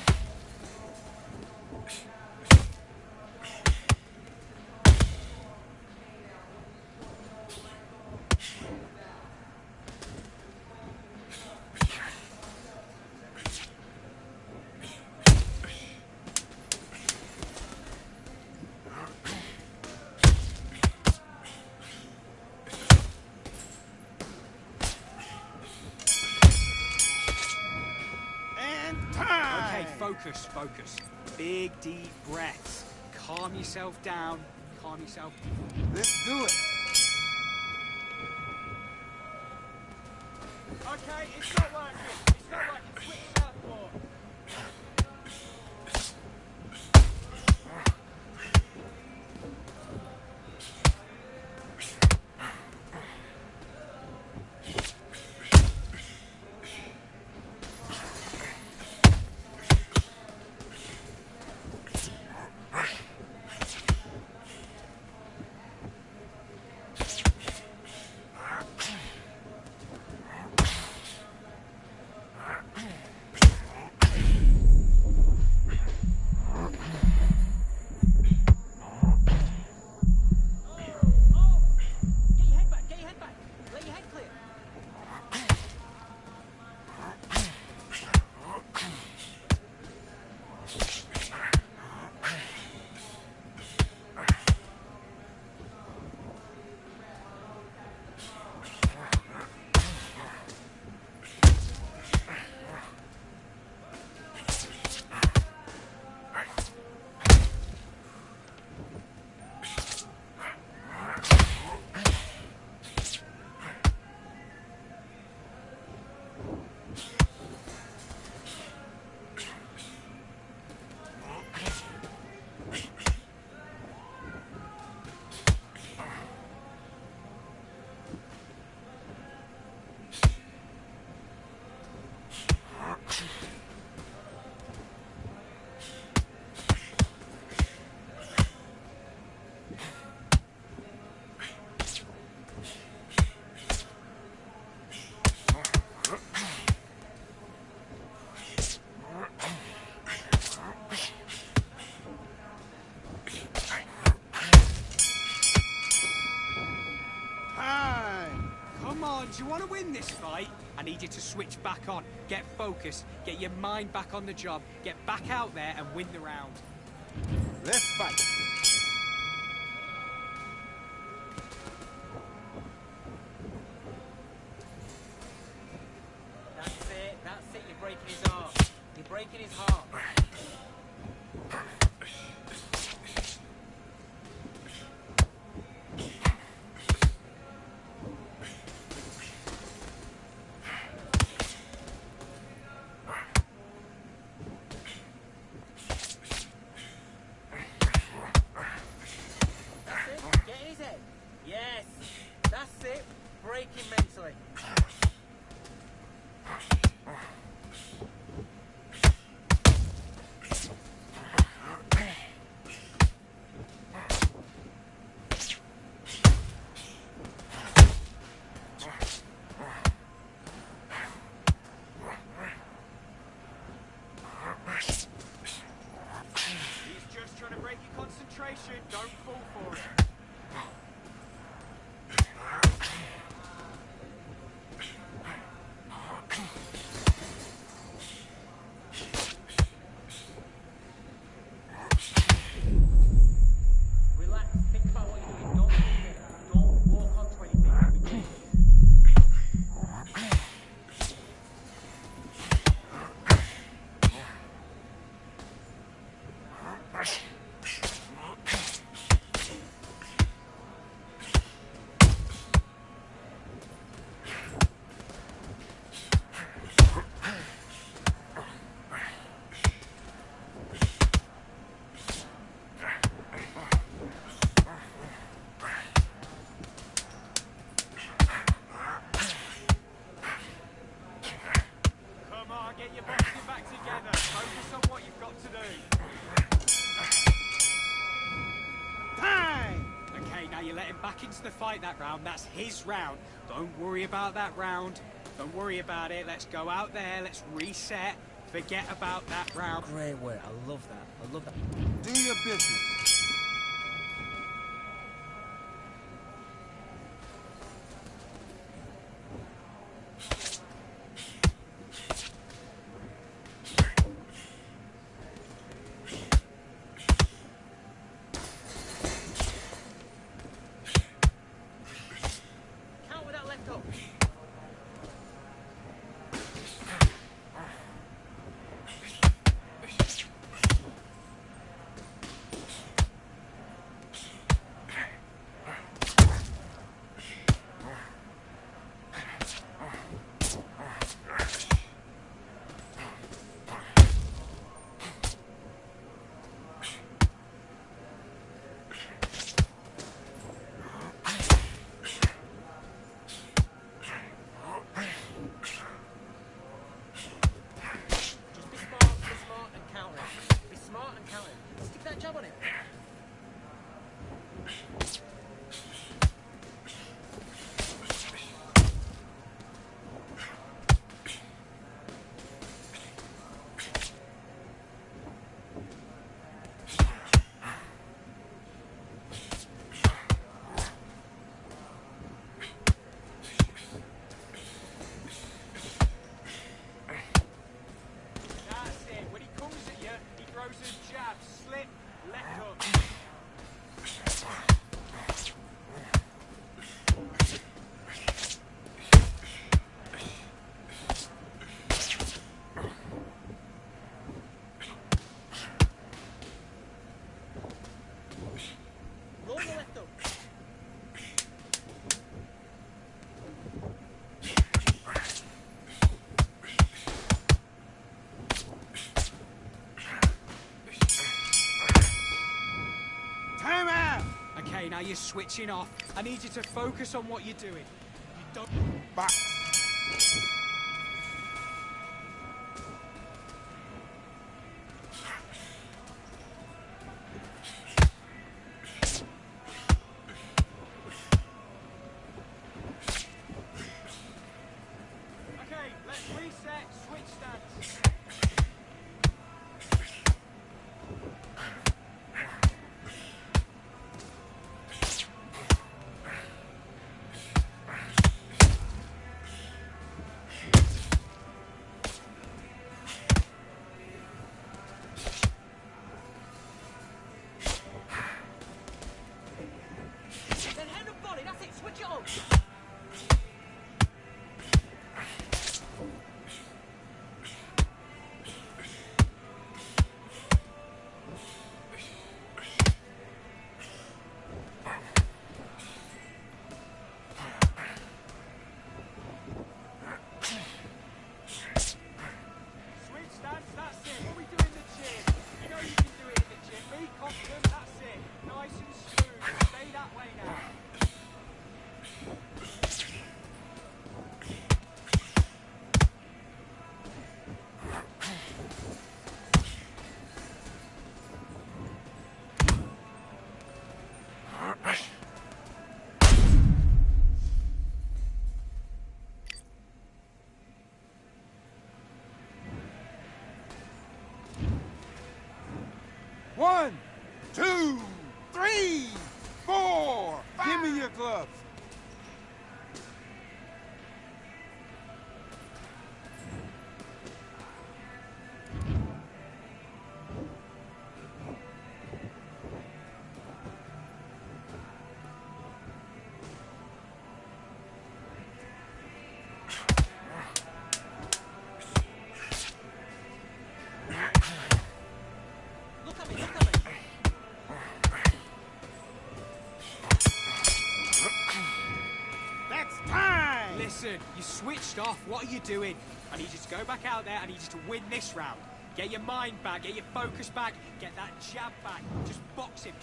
Okay, focus, focus. Big, deep breaths. Calm yourself down. Calm yourself. Let's do it. Okay, it's not working. It's not working. Switch southpaw. Do you want to win this fight? I need you to switch back on. Get focused. Get your mind back on the job. Get back out there and win the round. Let's fight. That's it. That's it. You're breaking his arm. You're breaking his heart. Yes, that's it. Break him mentally. He's just trying to break your concentration. Don't fall for it. Get your boxing back together. Focus on what you've got to do. Time! Okay, now you let him back into the fight that round. That's his round. Don't worry about that round. Don't worry about it. Let's go out there. Let's reset. Forget about that round. Great work. I love that. I love that. Do your business. Count with that left hook. Okay, now you're switching off. I need you to focus on what you're doing. You don't... Back. Okay, let's reset. Switch stance. Then head and body, that's it, switch it on. Switch stance, that's it. What we do in the gym. You know you can do it in the gym. Be confident, that's it. Nice and smooth. Stay that way now. One, two, three, four, five. Give me your gloves. Look at me, look at me. That's time. Listen, you switched off. What are you doing? I need you to go back out there. I need you to win this round. Get your mind back. Get your focus back. Get that jab back. Just box him.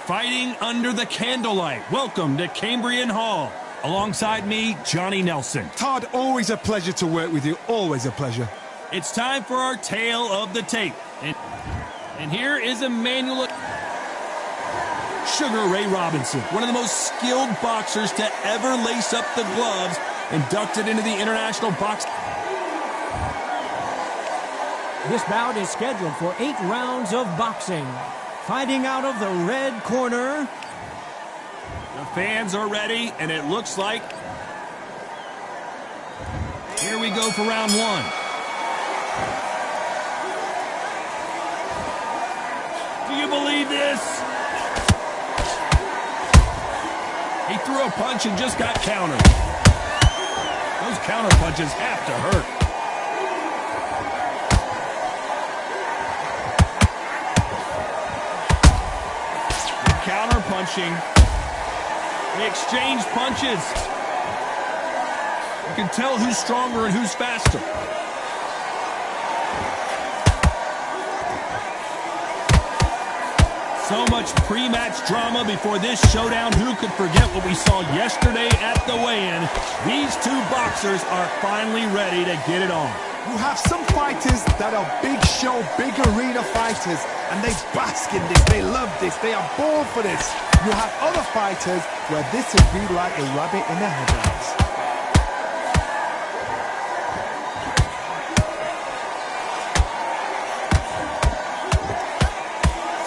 Fighting under the candlelight. Welcome to Cambrian Hall. Alongside me, Johnny Nelson. Todd, always a pleasure to work with you. Always a pleasure. It's time for our tale of the tape. And here is Emmanuel Sugar Ray Robinson, one of the most skilled boxers to ever lace up the gloves, inducted into the International Box. This bout is scheduled for 8 rounds of boxing. Fighting out of the red corner. The fans are ready, and it looks like here we go for round 1. Do you believe this? He threw a punch and just got countered. Those counter punches have to hurt. Counter punching. They exchange punches. You can tell who's stronger and who's faster. So much pre-match drama before this showdown. Who could forget what we saw yesterday at the weigh-in? These two boxers are finally ready to get it on. You have some fighters that are big show, big arena fighters, and they bask in this, they love this, they are born for this. You have other fighters where this would be like a rabbit in the headlights.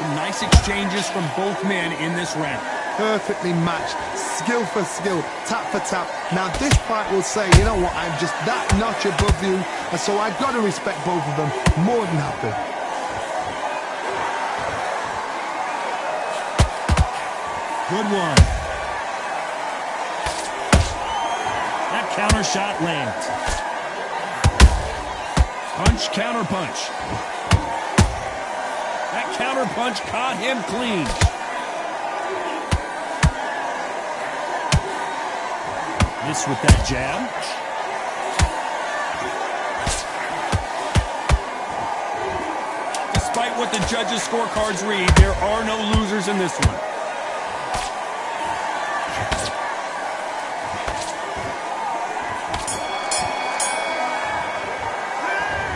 Some nice exchanges from both men in this round. Perfectly matched, skill for skill, tap for tap. Now this fight will say, you know what, I'm just that notch above you, and so I've got to respect both of them more than happy. Good one. That counter shot lands. Punch, counter punch. That counter punch caught him clean. Miss with that jab. Despite what the judges' scorecards read, there are no losers in this one.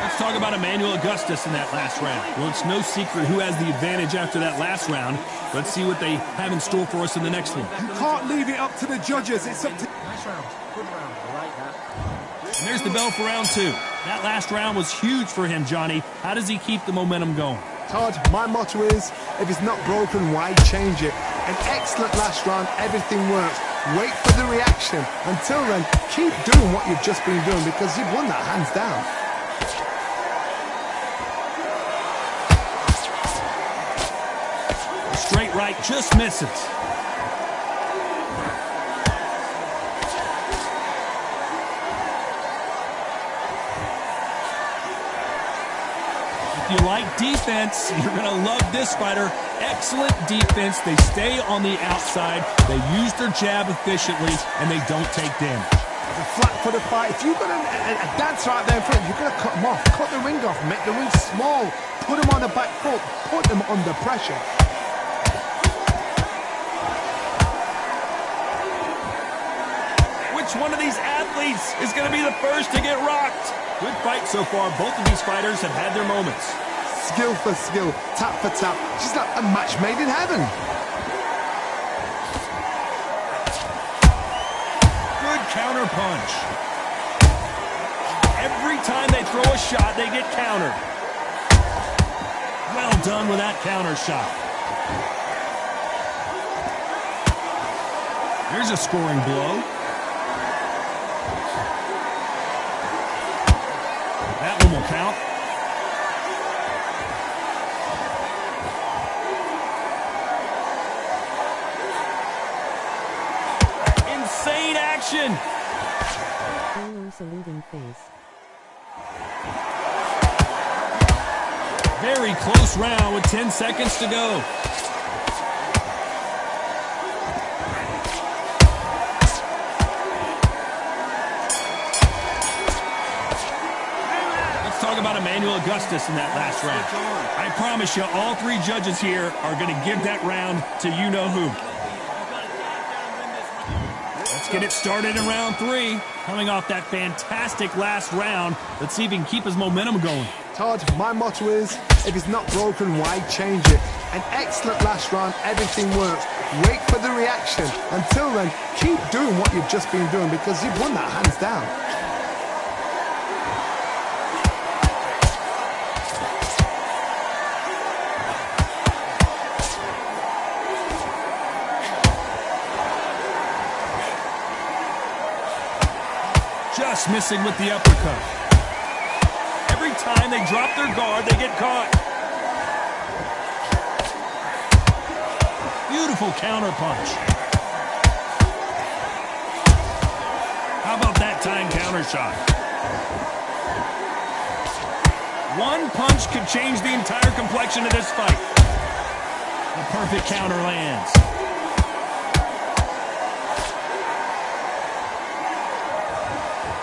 Let's talk about Emmanuel Augustus in that last round. Well, it's no secret who has the advantage after that last round. Let's see what they have in store for us in the next one. You can't leave it up to the judges. It's up to... Nice round. Good round. I like that. And there's the bell for round 2. That last round was huge for him, Johnny. How does he keep the momentum going? Todd, my motto is, if it's not broken, why change it? An excellent last round, everything works. Wait for the reaction. Until then, keep doing what you've just been doing because you've won that hands down. Straight right just misses. If you like defense, you're going to love this fighter. Excellent defense. They stay on the outside. They use their jab efficiently, and they don't take damage. The flat for the fight. If you've got a dancer out there in front, you've got to cut him off. Cut the ring off. Make the ring small. Put him on the back foot. Put him under pressure. Which one of these athletes is going to be the first to get rocked? Good fight so far. Both of these fighters have had their moments. Skill for skill, tap for tap. She's like a match made in heaven. Good counter punch. Every time they throw a shot, they get countered. Well done with that counter shot. Here's a scoring blow. That one will count. Insane action. Dolo saluting face. Very close round with 10 seconds to go. Let's talk about Emmanuel Emmanuel Augustus in that last round. I promise you, all three judges here are going to give that round to you-know-who. Let's get it started in round 3. Coming off that fantastic last round, let's see if he can keep his momentum going. Todd, my motto is, if it's not broken, why change it? An excellent last round, everything works. Wait for the reaction. Until then, keep doing what you've just been doing because you've won that hands down. Just missing with the uppercut. Every time they drop their guard, they get caught. Beautiful counter punch. How about that time counter shot? One punch could change the entire complexion of this fight. The perfect counter lands.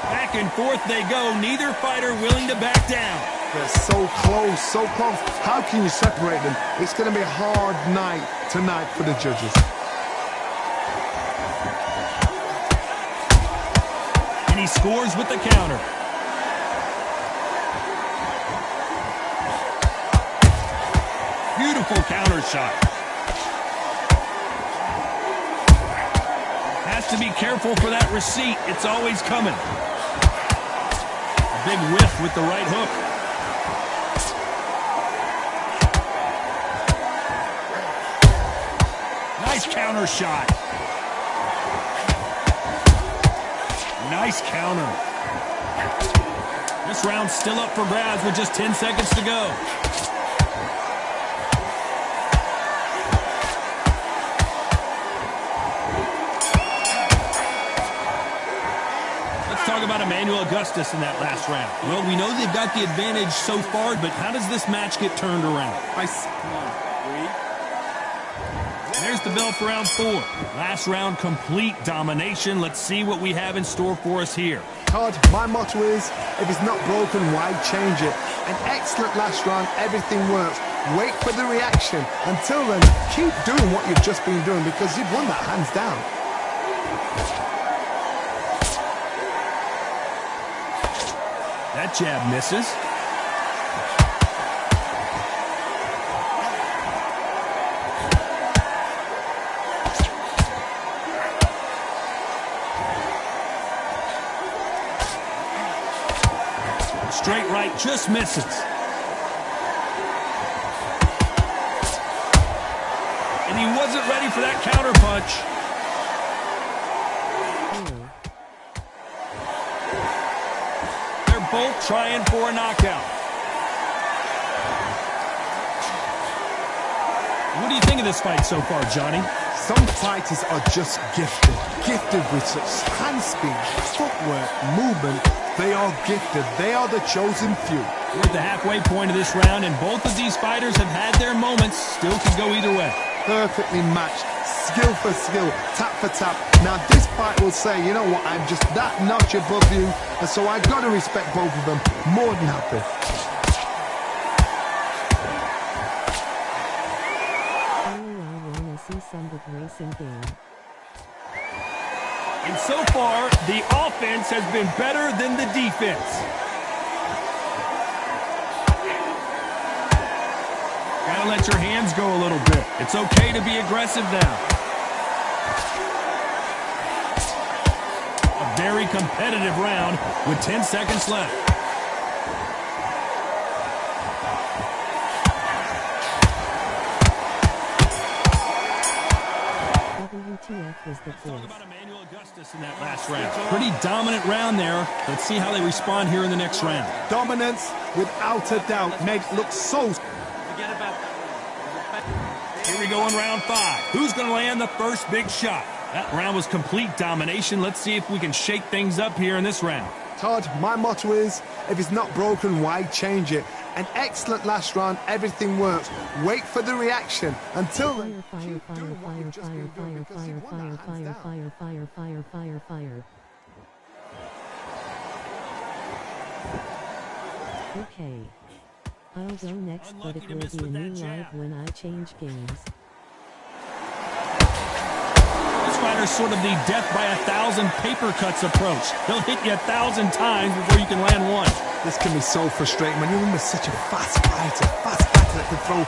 Back and forth they go, neither fighter willing to back down. They're so close, so close. How can you separate them? It's going to be a hard night tonight for the judges. And he scores with the counter. Beautiful counter shot. Has to be careful for that receipt. It's always coming. A big whiff with the right hook. Nice counter shot. Nice counter. This round's still up for grabs with just 10 seconds to go. Let's talk about Emmanuel Augustus in that last round. Well, we know they've got the advantage so far, but how does this match get turned around? Come on, breathe. There's the bell for round 4. Last round, complete domination. Let's see what we have in store for us here. Todd, my motto is, if it's not broken, why change it? An excellent last round, everything works. Wait for the reaction. Until then, keep doing what you've just been doing because you've won that hands down. That jab misses. Straight right just misses. And he wasn't ready for that counter punch. They're both trying for a knockout. What do you think of this fight so far, Johnny? Some fighters are just gifted. Gifted with such hand speed, footwork, movement. They are gifted. They are the chosen few. We're at the halfway point of this round, and both of these fighters have had their moments. Still could go either way. Perfectly matched. Skill for skill. Tap for tap. Now this fight will say, you know what, I'm just that notch above you. And so I've got to respect both of them. More than happy. Racing game. And so far, the offense has been better than the defense. Gotta let your hands go a little bit. It's okay to be aggressive now. A very competitive round with 10 seconds left. WTF is the force. About Emmanuel Augustus in that last round. Pretty dominant round there. Let's see how they respond here in the next round. Dominance, without a doubt, made it look so... Forget about that. Here we go in round 5. Who's going to land the first big shot? That round was complete domination. Let's see if we can shake things up here in this round. Todd, my motto is, if it's not broken, why change it? An excellent last round, everything works. Wait for the reaction. Until then, Fire, fire, fire, fire, fire, fire, fire, fire, fire, fire, fire, fire, fire. Okay. I'll go next, but it will be a new live when I change games. This fighter's sort of the death by 1,000 paper cuts approach. He'll hit you 1,000 times before you can land one. This can be so frustrating when you're in with such a fast fighter that can throw.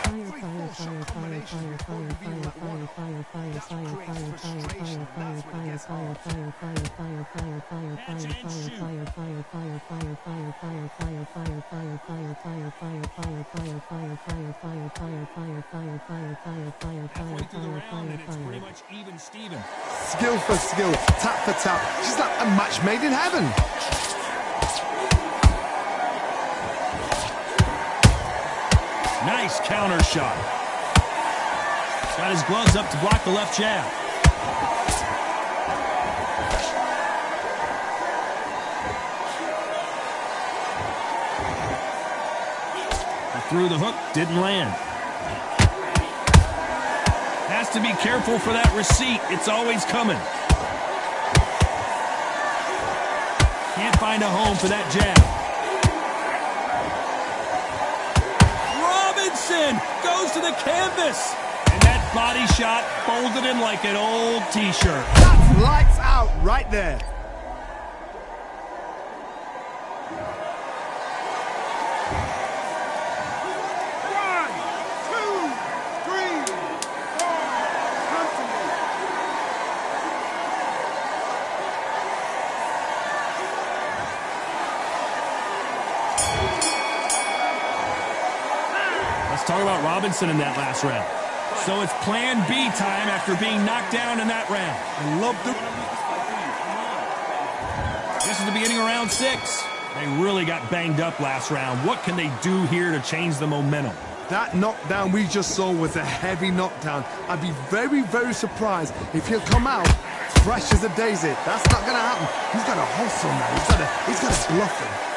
Skill for skill, tap for tap. She's like a match made in heaven. Nice counter shot. He's got his gloves up to block the left jab. He threw the hook, didn't land. Has to be careful for that receipt. It's always coming. Can't find a home for that jab. Goes to the canvas, and that body shot folded him like an old t-shirt. That's lights out right there. Talk about Robinson in that last round. So it's plan B time after being knocked down in that round. I love the... This is the beginning of round 6. They really got banged up last round. What can they do here to change the momentum? That knockdown we just saw was a heavy knockdown. I'd be very, very surprised if he'll come out fresh as a daisy. That's not going to happen. He's got to hustle now. He's got to bluff him.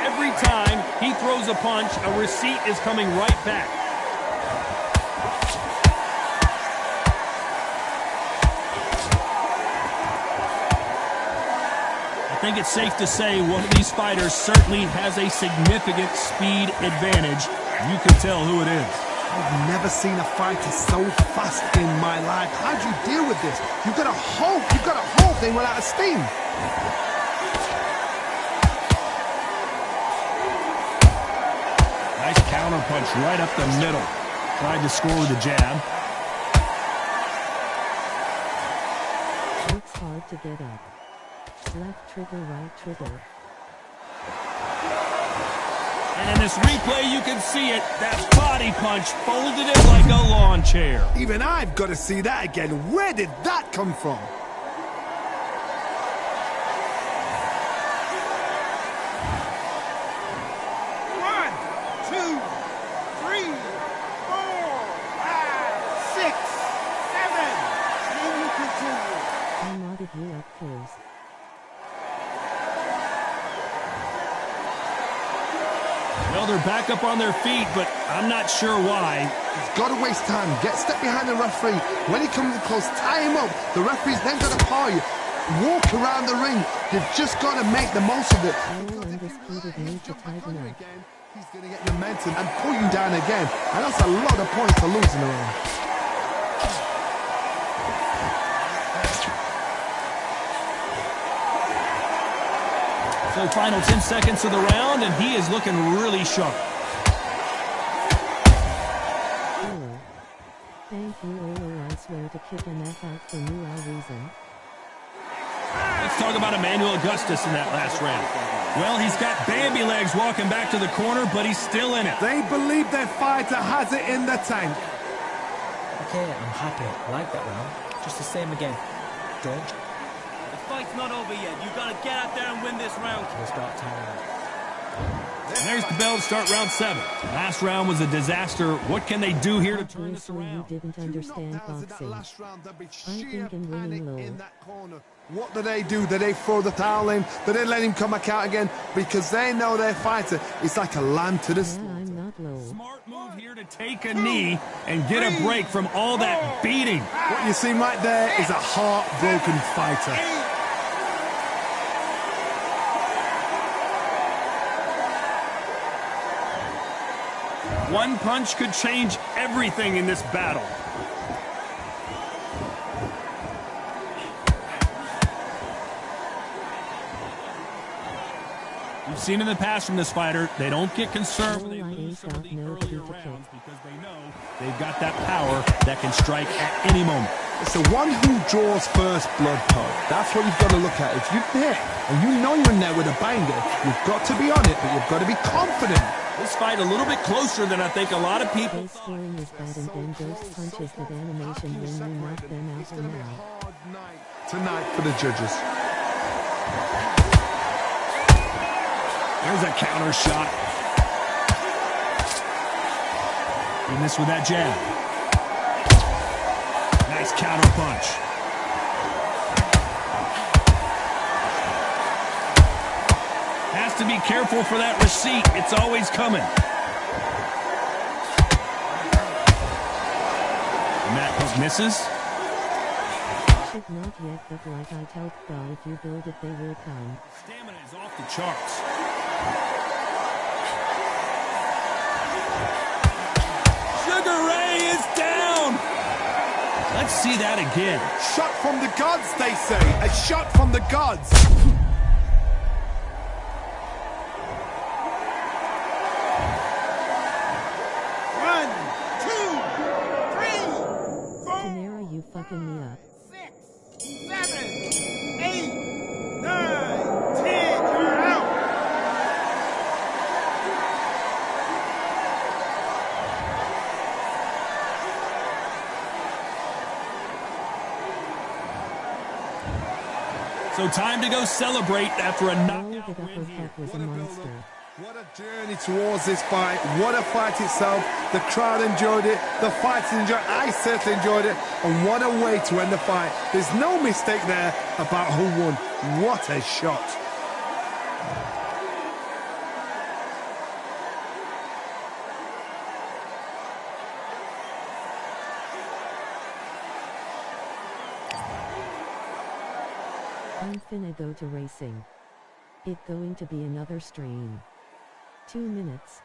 Every time he throws a punch, a receipt is coming right back. I think it's safe to say one of these fighters certainly has a significant speed advantage. You can tell who it is. I've never seen a fighter so fast in my life. How do you deal with this? You've got to hope they run out of steam. Nice counter punch right up the middle. Tried to score with a jab. Looks hard to get up. Left trigger, right trigger. And in this replay, you can see it. That body punch folded it like a lawn chair. Even I've got to see that again. Where did that come from? You up close. Well, they're back up on their feet, but I'm not sure why. He's got to waste time. Get step behind the referee. When he comes close, tie him up. The referee's then got to paw you. Walk around the ring. You've just got to make the most of it. Undisputed need to tighten up. He's going to get momentum and pull you down again. And that's a lot of points to lose in a round. So final 10 seconds of the round, and he is looking really sharp. Thank you, Olo. I swear to kick an F out for no reason. Let's talk about Emmanuel Augustus in that last round. Well, he's got Bambi legs walking back to the corner, but he's still in it. They believe their fighter has it in the tank. Okay, I'm happy. I like that round. Just the same again. Don't. The fight's not over yet. You gotta get out there and win this round. We'll start tiring. And there's the bell to start round 7. Last round was a disaster. What can they do here to turn this Obviously, you around? didn't understand boxing. I'm thinking winning low. What do? Do they throw the towel in? Do they let him come back out again? Because they know their fighter is like a lamb to the Yeah, slaughter. I'm not low. Smart move here to take a knee and get a break from all that beating. What you see right there is a heartbroken fighter. One punch could change everything in this battle. We've seen in the past from this fighter, they don't get concerned when they lose some of the earlier rounds because they know they've got that power that can strike at any moment. It's the one who draws first blood, Paul. That's what you've got to look at. If you're there and you know you're in there with a banger, you've got to be on it, but you've got to be confident. This fight a little bit closer than I think a lot of people Base scoring is bad and then ghost punches that animation when you knock them out for now. Tonight for the judges. There's a counter shot. And this with that jab. Nice counter punch. Has to be careful for that receipt. It's always coming. And that hook misses. Should not yet, but like I told Paul, if you build it, they will come. Stamina is off the charts. Sugar Ray is down. Let's see that again. Shot from the gods, they say. A shot from the gods. Tanera, you fucking me up. 6, 7, 8, 9, 10, you're out! So time to go celebrate after a Paul, knockout the win here. uppercut was a monster. What a journey towards this fight. What a fight itself. The crowd enjoyed it. The fighters enjoyed it. I certainly enjoyed it. And what a way to end the fight. There's no mistake there about who won. What a shot. I'm finna go to racing. It going to be another stream. 2 minutes.